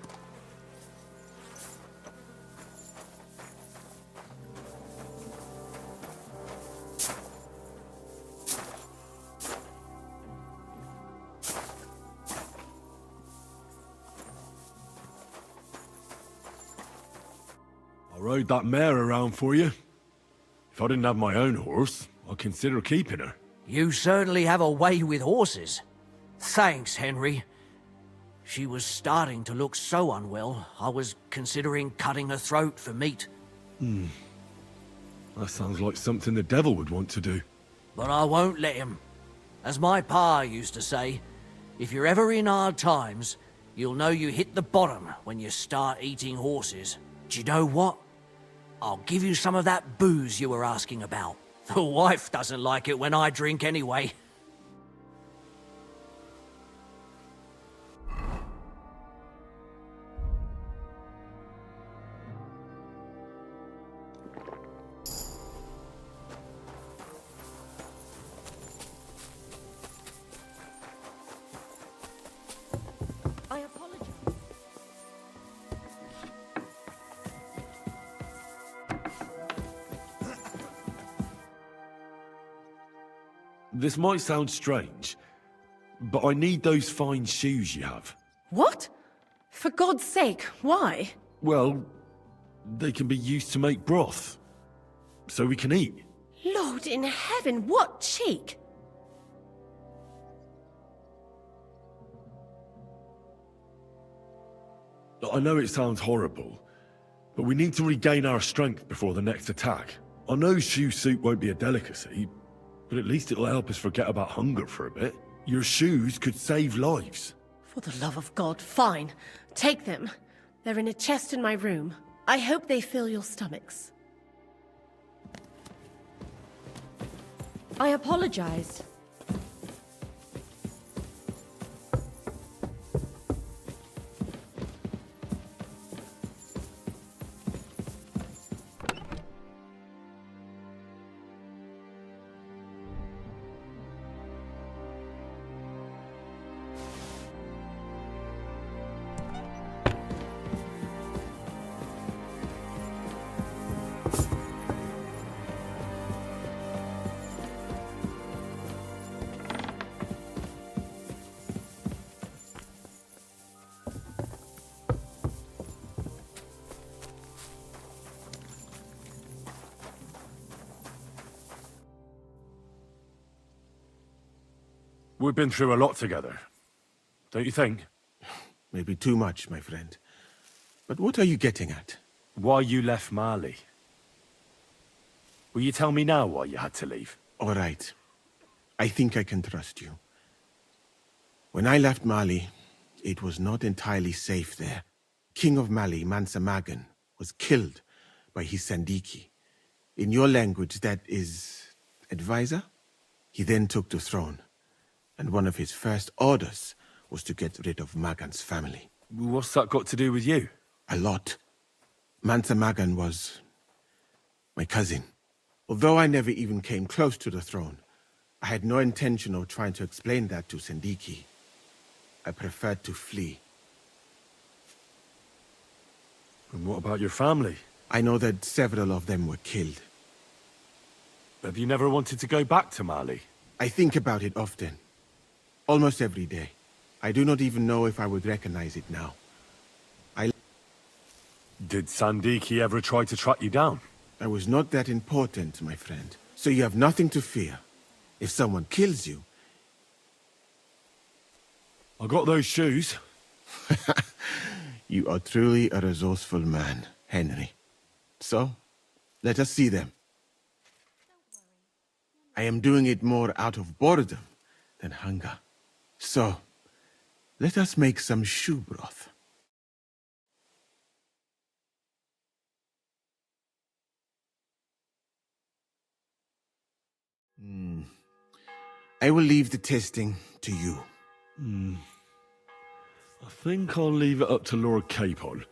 rode that mare around for you. If I didn't have my own horse, I'd consider keeping her. You certainly have a way with horses. Thanks, Henry. She was starting to look so unwell, I was considering cutting her throat for meat. That sounds like something the devil would want to do. But I won't let him. As my pa used to say, if you're ever in hard times, you'll know you hit the bottom when you start eating horses. Do you know what? I'll give you some of that booze you were asking about. The wife doesn't like it when I drink anyway. I apologize. This might sound strange, but I need those fine shoes you have. What? For God's sake, why? Well, they can be used to make broth, so we can eat. Lord in heaven, what cheek! I know it sounds horrible, but we need to regain our strength before the next attack. I know shoe soup won't be a delicacy, but at least it'll help us forget about hunger for a bit. Your shoes could save lives. For the love of God, fine. Take them. They're in a chest in my room. I hope they fill your stomachs. I apologize. We've been through a lot together, don't you think? Maybe too much, my friend. But what are you getting at? Why you left Mali. Will you tell me now why you had to leave? All right. I think I can trust you. When I left Mali, it was not entirely safe there. King of Mali, Mansa Magan, was killed by his Sandiki. In your language, that is... advisor? He then took the throne, and one of his first orders was to get rid of Magan's family. What's that got to do with you? A lot. Mansa Magan was... my cousin. Although I never even came close to the throne, I had no intention of trying to explain that to Sandiki. I preferred to flee. And what about your family? I know that several of them were killed. Have you never wanted to go back to Mali? I think about it often. Almost every day. I do not even know if I would recognize it now. Did Sandiki ever try to track you down? I was not that important, my friend. So you have nothing to fear. If someone kills you... I got those shoes. You are truly a resourceful man, Henry. So, let us see them. I am doing it more out of boredom than hunger. So, let us make some shoe broth. I will leave the testing to you. I think I'll leave it up to Lord Capon.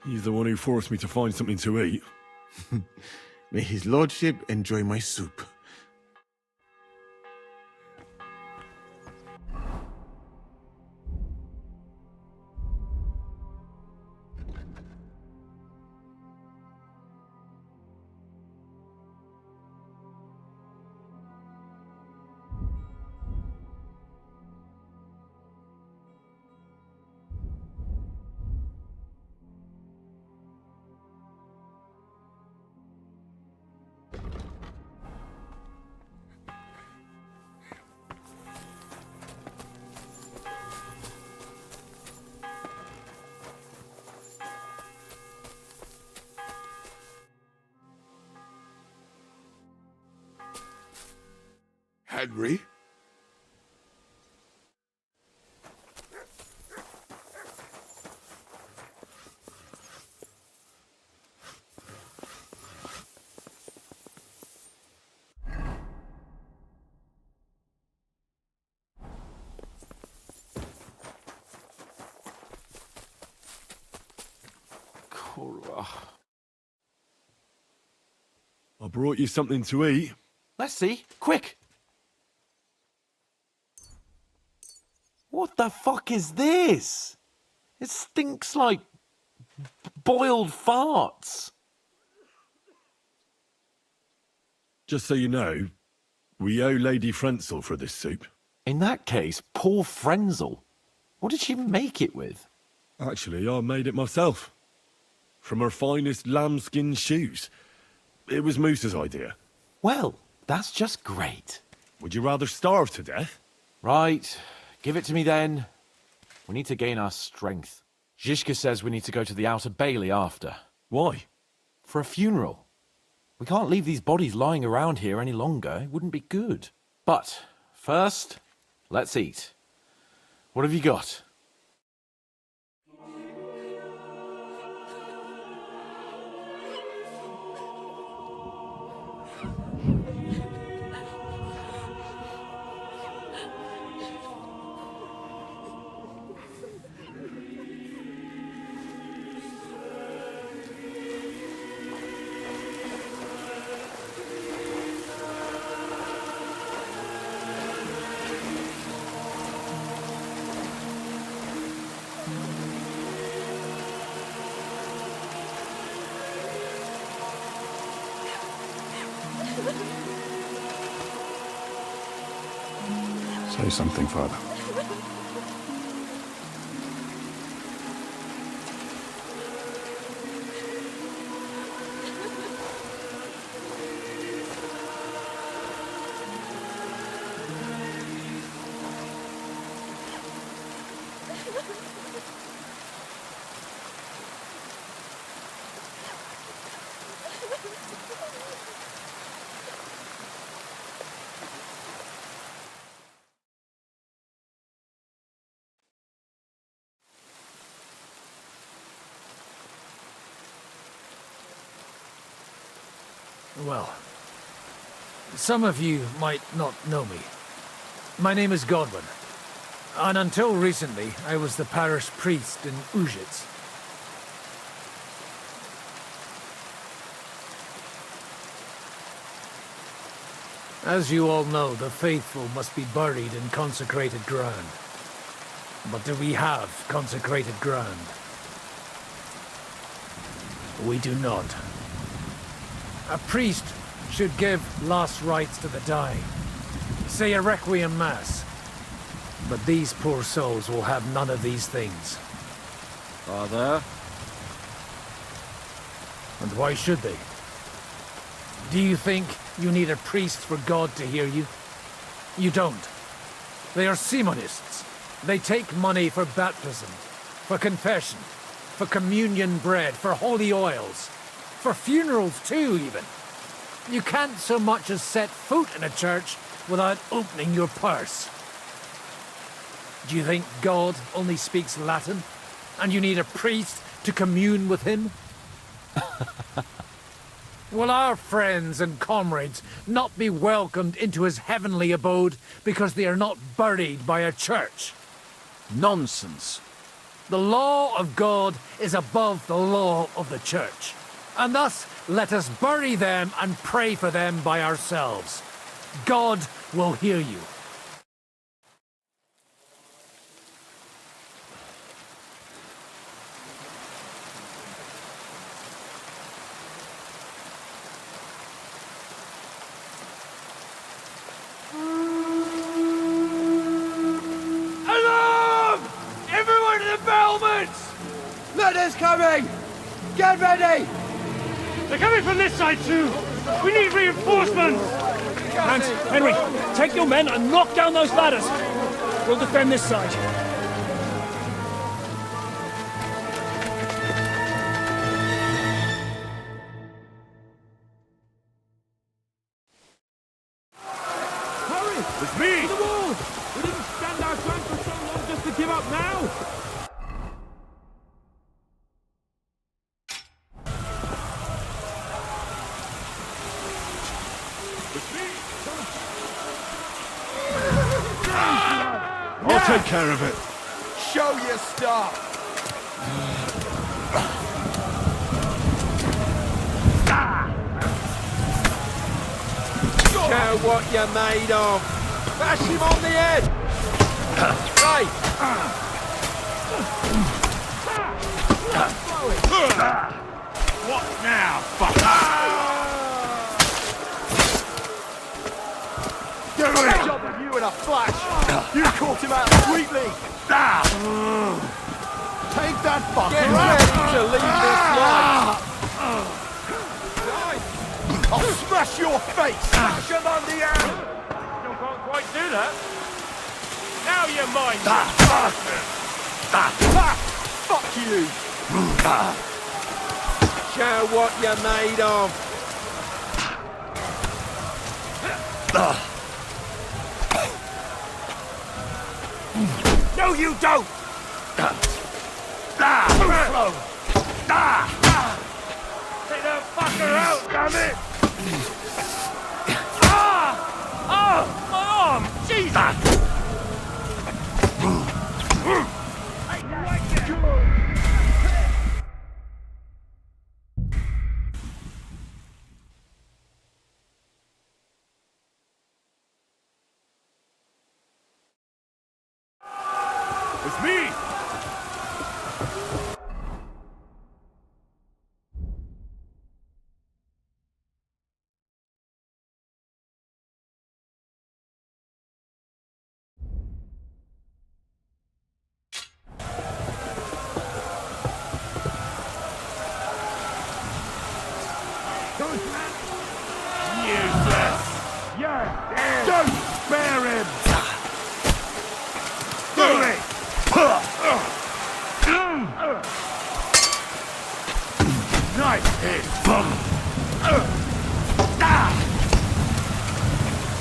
He's the one who forced me to find something to eat. May his lordship enjoy my soup. Henry? I brought you something to eat. Let's see. Quick! What the fuck is this? It stinks like boiled farts. Just so you know, we owe Lady Frenzel for this soup. In that case, poor Frenzel. What did she make it with? Actually, I made it myself. From her finest lambskin shoes. It was Moose's idea. Well, that's just great. Would you rather starve to death? Right. Give it to me then. We need to gain our strength. Zizka says we need to go to the Outer Bailey after. Why? For a funeral. We can't leave these bodies lying around here any longer. It wouldn't be good. But, first, let's eat. What have you got? Say something, Father. Well, some of you might not know me. My name is Godwin, and until recently, I was the parish priest in Ujitz. As you all know, the faithful must be buried in consecrated ground. But do we have consecrated ground? We do not. A priest should give last rites to the dying, say a requiem mass. But these poor souls will have none of these things. Father? And why should they? Do you think you need a priest for God to hear you? You don't. They are Simonists. They take money for baptism, for confession, for communion bread, for holy oils. For funerals too, even. You can't so much as set foot in a church without opening your purse. Do you think God only speaks Latin, and you need a priest to commune with him? Will our friends and comrades not be welcomed into his heavenly abode because they are not buried by a church? Nonsense. The law of God is above the law of the church. And thus, let us bury them and pray for them by ourselves. God will hear you. Alarm! Everyone to the battlements! Letters coming! Get ready! They're coming from this side too! We need reinforcements! Hans, Henry, take your men and knock down those ladders! We'll defend this side. Hurry! It's me! The wall! We didn't stand our chance for so long just to give up now! I'll take care of it. Show your stuff! Show what you're made of! Bash him on the head! Right! What now, fucker? Get rid of job with you in a flash! You caught him out sweetly! Take that fucker Get ready to leave this life! I'll smash your face! Smash him on the end! Still can't quite do that. Now you're mine, Fuck you! Show what you're made of! No, you don't! Take that fucker out, damn it! My arm! Jesus! It's me! Useless! Yeah! Don't spare him! Do it! Nice hit!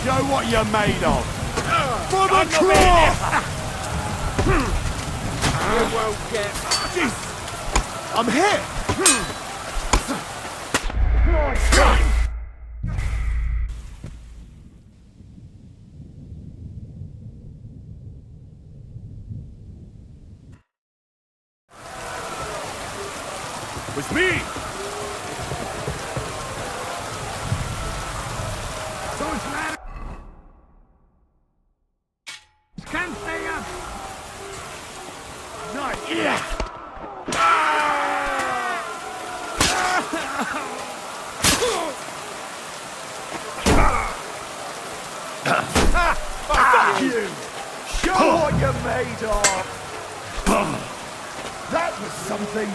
Show what you're made of! For the claw! You won't get... Jeez! I'm hit! It's me! So it's man. Can't stay up. Nice. Yeah. Fuck you! Show what you're made of! That was something.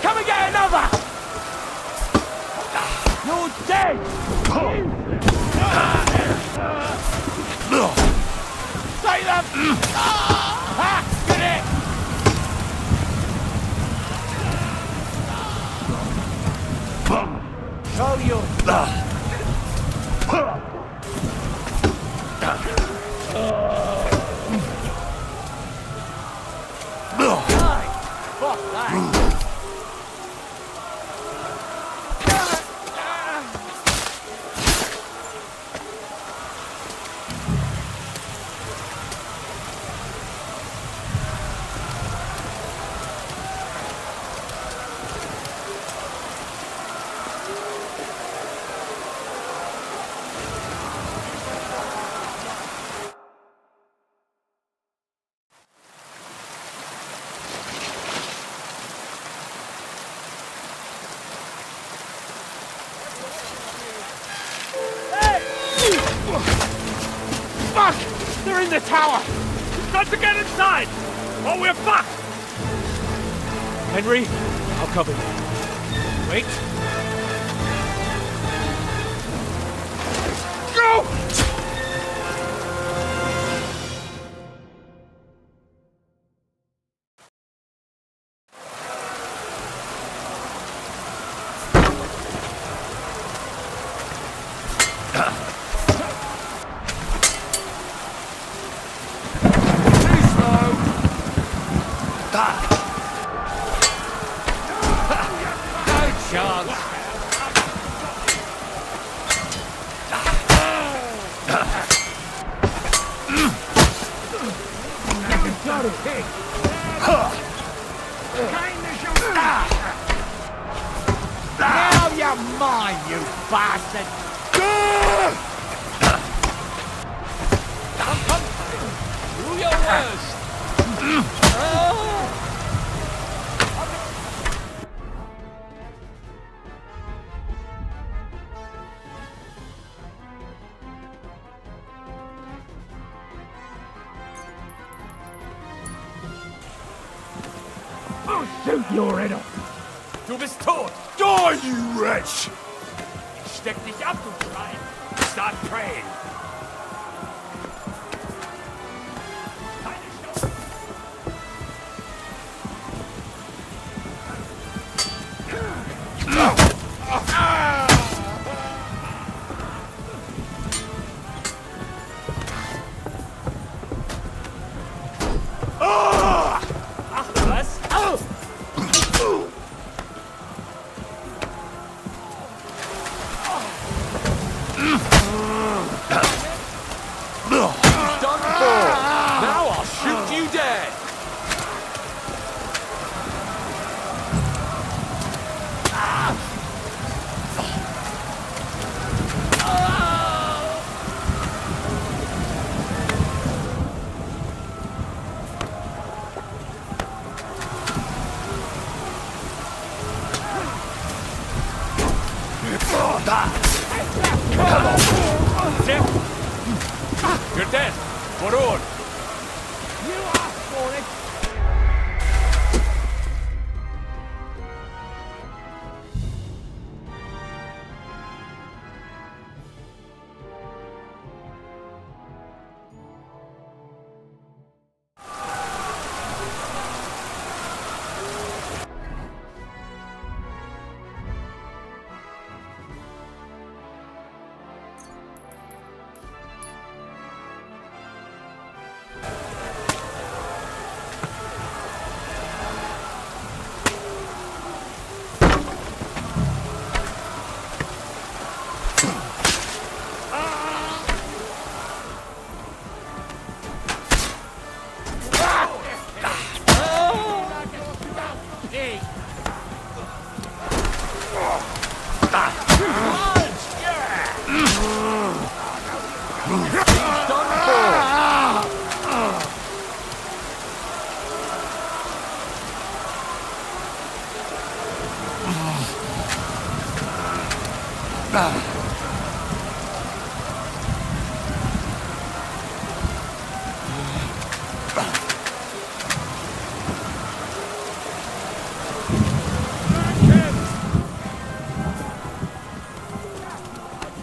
Come and get another! You're dead! Take them! Get it! Show you! Fuck that! Fuck! They're in the tower! We've got to get inside! Or we're fucked! Henry, I'll cover you. Wait. Go! Now you're mine, you bastard! Do your worst! I'll shoot your head off! Du bist tot! Die, you wretch! Steck dich ab, du Schwein! Start praying! You're dead! What on? You asked for it!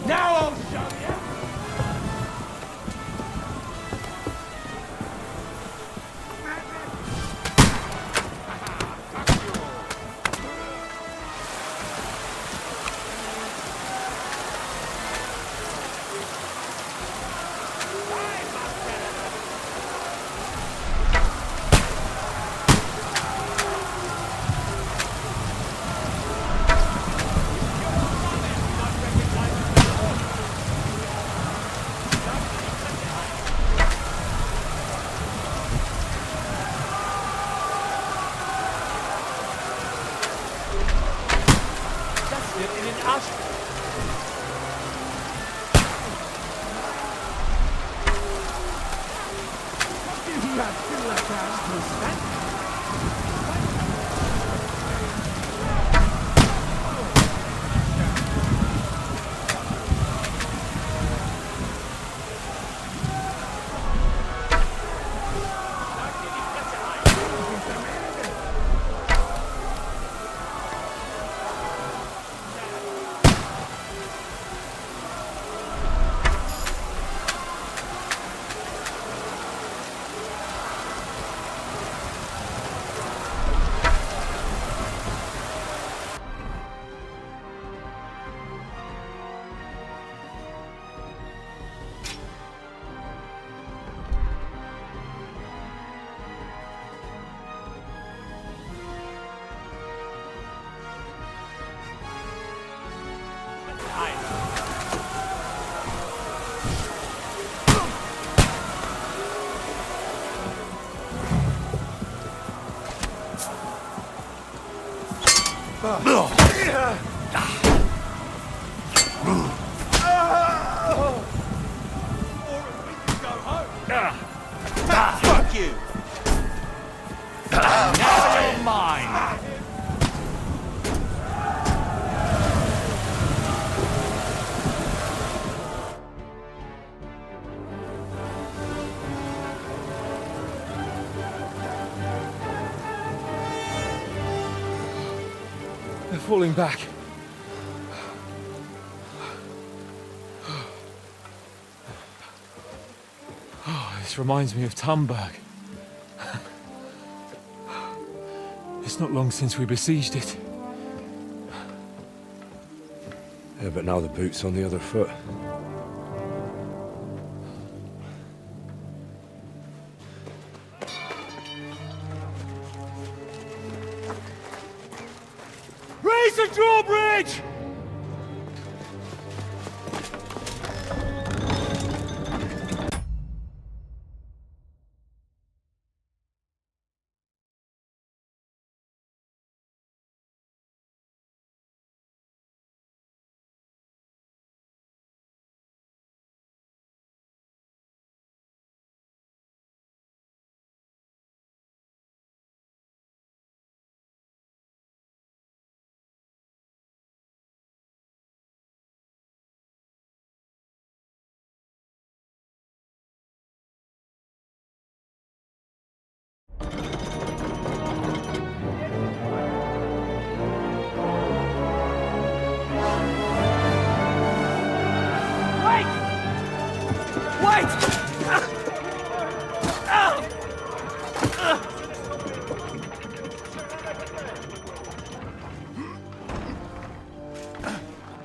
Now I'll show you! Fuck you! Now you're mine! They're falling back. Oh, this reminds me of Tumberg. It's not long since we besieged it. Yeah, but now the boot's on the other foot. Raise the drawbridge!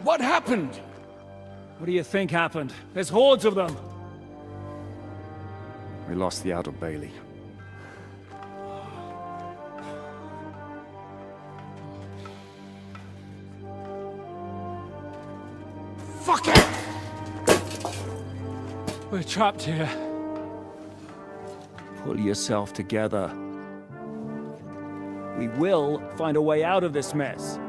What happened? What do you think happened? There's hordes of them. We lost the outer bailey. Fuck it! We're trapped here. Pull yourself together. We will find a way out of this mess.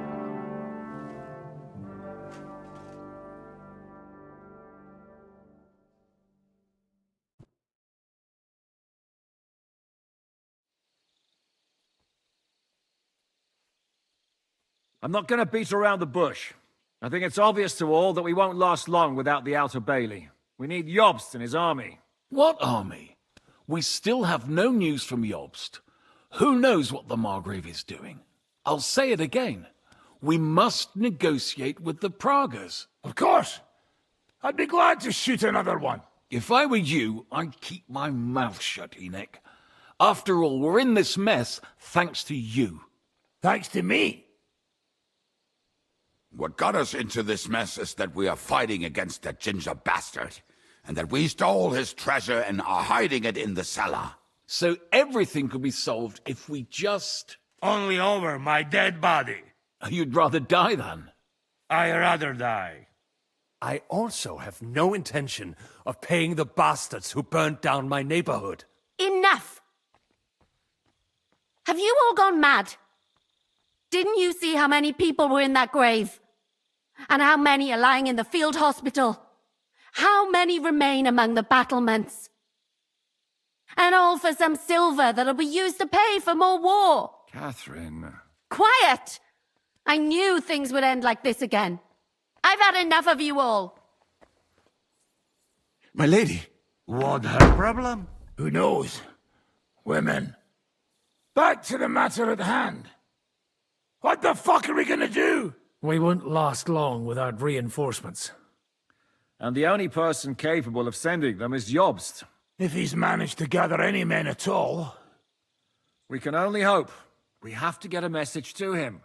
I'm not going to beat around the bush. I think it's obvious to all that we won't last long without the outer bailey. We need Jobst and his army. What army? We still have no news from Jobst. Who knows what the Margrave is doing? I'll say it again. We must negotiate with the Pragas. Of course. I'd be glad to shoot another one. If I were you, I'd keep my mouth shut, Enoch. After all, we're in this mess thanks to you. Thanks to me? What got us into this mess is that we are fighting against that ginger bastard, and that we stole his treasure and are hiding it in the cellar. So everything could be solved if we just... Only over my dead body. You'd rather die then? I'd rather die. I also have no intention of paying the bastards who burnt down my neighborhood. Enough! Have you all gone mad? Didn't you see how many people were in that grave? And how many are lying in the field hospital? How many remain among the battlements? And all for some silver that'll be used to pay for more war. Catherine... Quiet! I knew things would end like this again. I've had enough of you all. My lady. What her problem? Who knows? Women. Back to the matter at hand. What the fuck are we gonna do? We won't last long without reinforcements. And the only person capable of sending them is Jobst. If he's managed to gather any men at all. We can only hope. We have to get a message to him.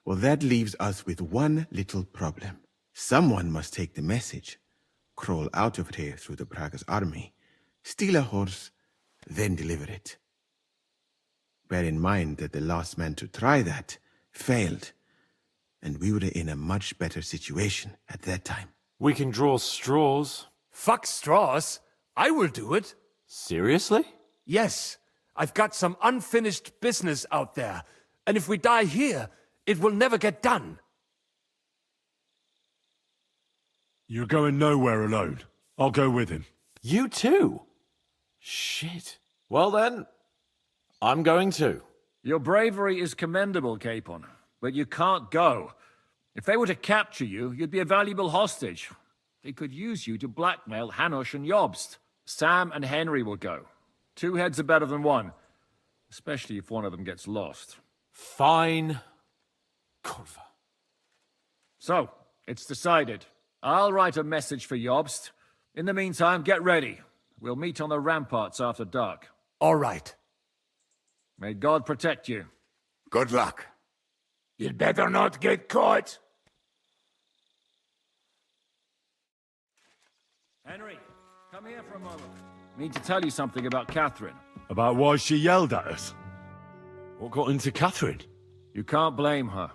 Well, that leaves us with one little problem. Someone must take the message, crawl out of here through the Praga's army, steal a horse, then deliver it. Bear in mind that the last man to try that failed, and we were in a much better situation at that time. We can draw straws. Fuck straws. I will do it. Seriously? Yes. I've got some unfinished business out there. And if we die here, It will never get done. You're going nowhere alone. I'll go with him. You too? Shit. Well then, I'm going too. Your bravery is commendable, Capon, but you can't go. If they were to capture you, you'd be a valuable hostage. They could use you to blackmail Hanush and Jobst. Sam and Henry will go. 2 heads are better than 1, especially if one of them gets lost. Fine. Kurva. So, it's decided. I'll write a message for Jobst. In the meantime, get ready. We'll meet on the ramparts after dark. All right. May God protect you. Good luck. You'd better not get caught. Henry, come here for a moment. Need to tell you something about Catherine. About why she yelled at us? What got into Catherine? You can't blame her.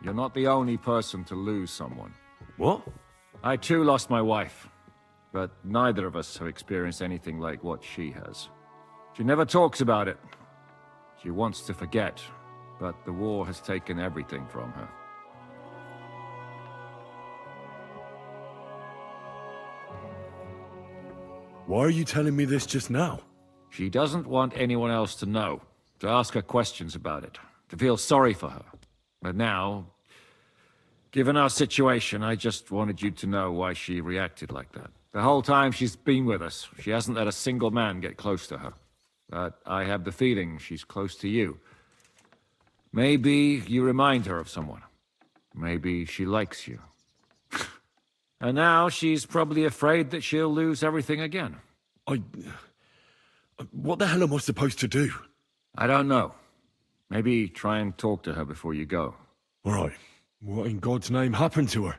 You're not the only person to lose someone. What? I too lost my wife, but neither of us have experienced anything like what she has. She never talks about it. She wants to forget, but the war has taken everything from her. Why are you telling me this just now? She doesn't want anyone else to know, to ask her questions about it, to feel sorry for her. But now, given our situation, I just wanted you to know why she reacted like that. The whole time she's been with us, she hasn't let a single man get close to her. But I have the feeling she's close to you. Maybe you remind her of someone. Maybe she likes you. And now she's probably afraid that she'll lose everything again. What the hell am I supposed to do? I don't know. Maybe try and talk to her before you go. All right. What in God's name happened to her?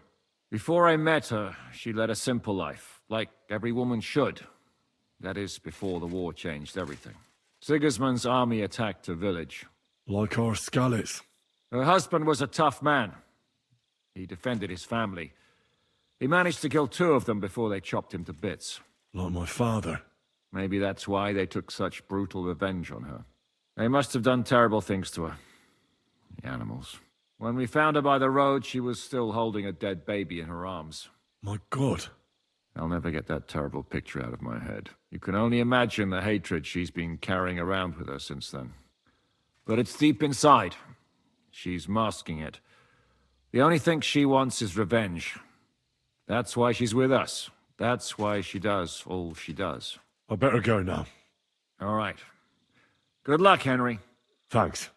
Before I met her, she led a simple life, like every woman should. That is, before the war changed everything. Sigismund's army attacked her village. Like our Skalitz. Her husband was a tough man. He defended his family. He managed to kill 2 of them before they chopped him to bits. Like my father. Maybe that's why they took such brutal revenge on her. They must have done terrible things to her. The animals. When we found her by the road, she was still holding a dead baby in her arms. My God. I'll never get that terrible picture out of my head. You can only imagine the hatred she's been carrying around with her since then. But it's deep inside. She's masking it. The only thing she wants is revenge. That's why she's with us. That's why she does all she does. I better go now. All right. Good luck, Henry. Thanks.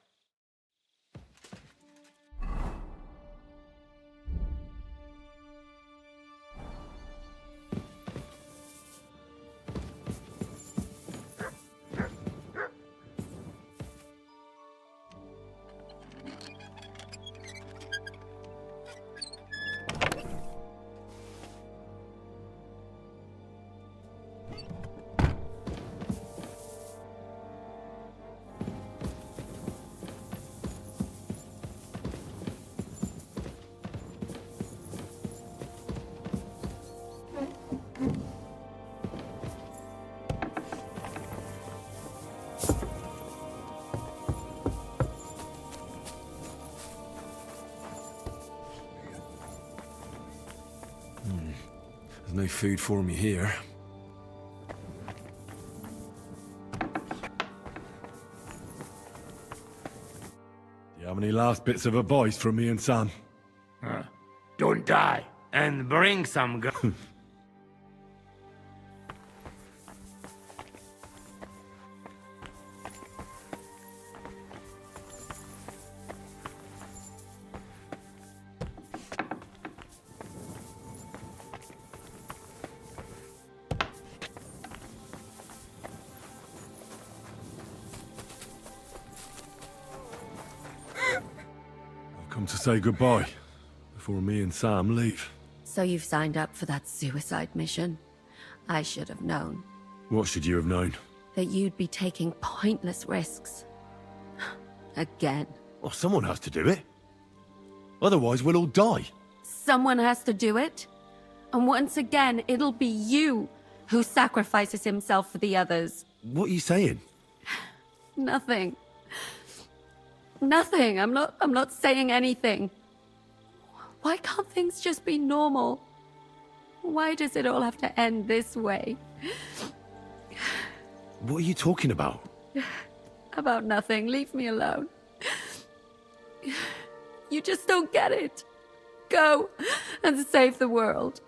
There's no food for me here. Do you have any last bits of advice from me and Sam? Don't die. And bring some Come to say goodbye before me and Sam leave. So you've signed up for that suicide mission? I should have known. What should you have known? That you'd be taking pointless risks. Again. Well, someone has to do it. Otherwise, we'll all die. Someone has to do it. And once again, it'll be you who sacrifices himself for the others. What are you saying? Nothing. Nothing. I'm not saying anything. Why can't things just be normal? Why does it all have to end this way? What are you talking about? About nothing. Leave me alone. You just don't get it. Go and save the world.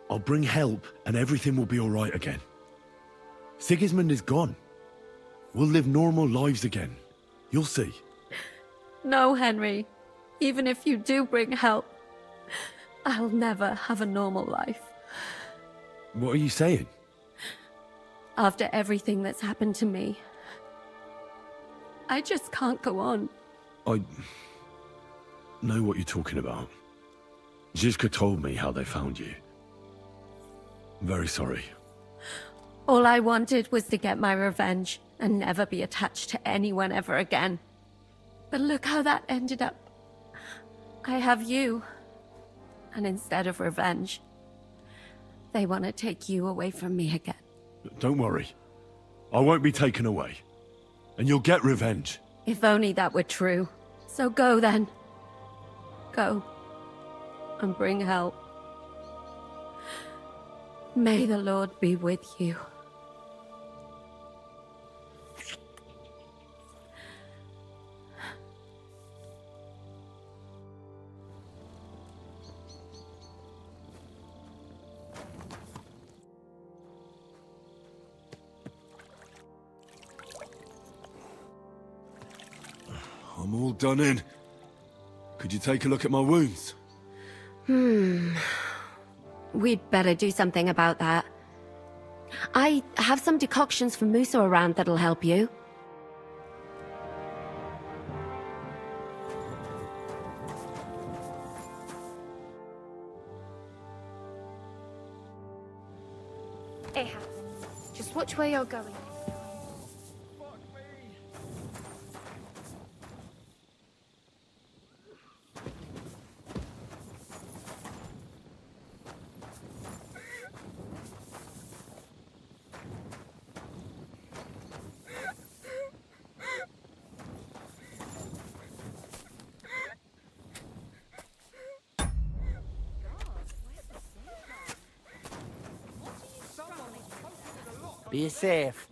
I'll bring help and everything will be all right again. Sigismund is gone. We'll live normal lives again. You'll see. No, Henry. Even if you do bring help, I'll never have a normal life. What are you saying? After everything that's happened to me, I just can't go on. I know what you're talking about. Zizka told me how they found you. I'm very sorry. All I wanted was to get my revenge and never be attached to anyone ever again. But look how that ended up. I have you. And instead of revenge, they want to take you away from me again. Don't worry. I won't be taken away. And you'll get revenge. If only that were true. So go then. Go. And bring help. May the Lord be with you. I'm all done in. Could you take a look at my wounds? We'd better do something about that. I have some decoctions from Musa around that'll help you. Ahab, just watch where you're going. Be safe.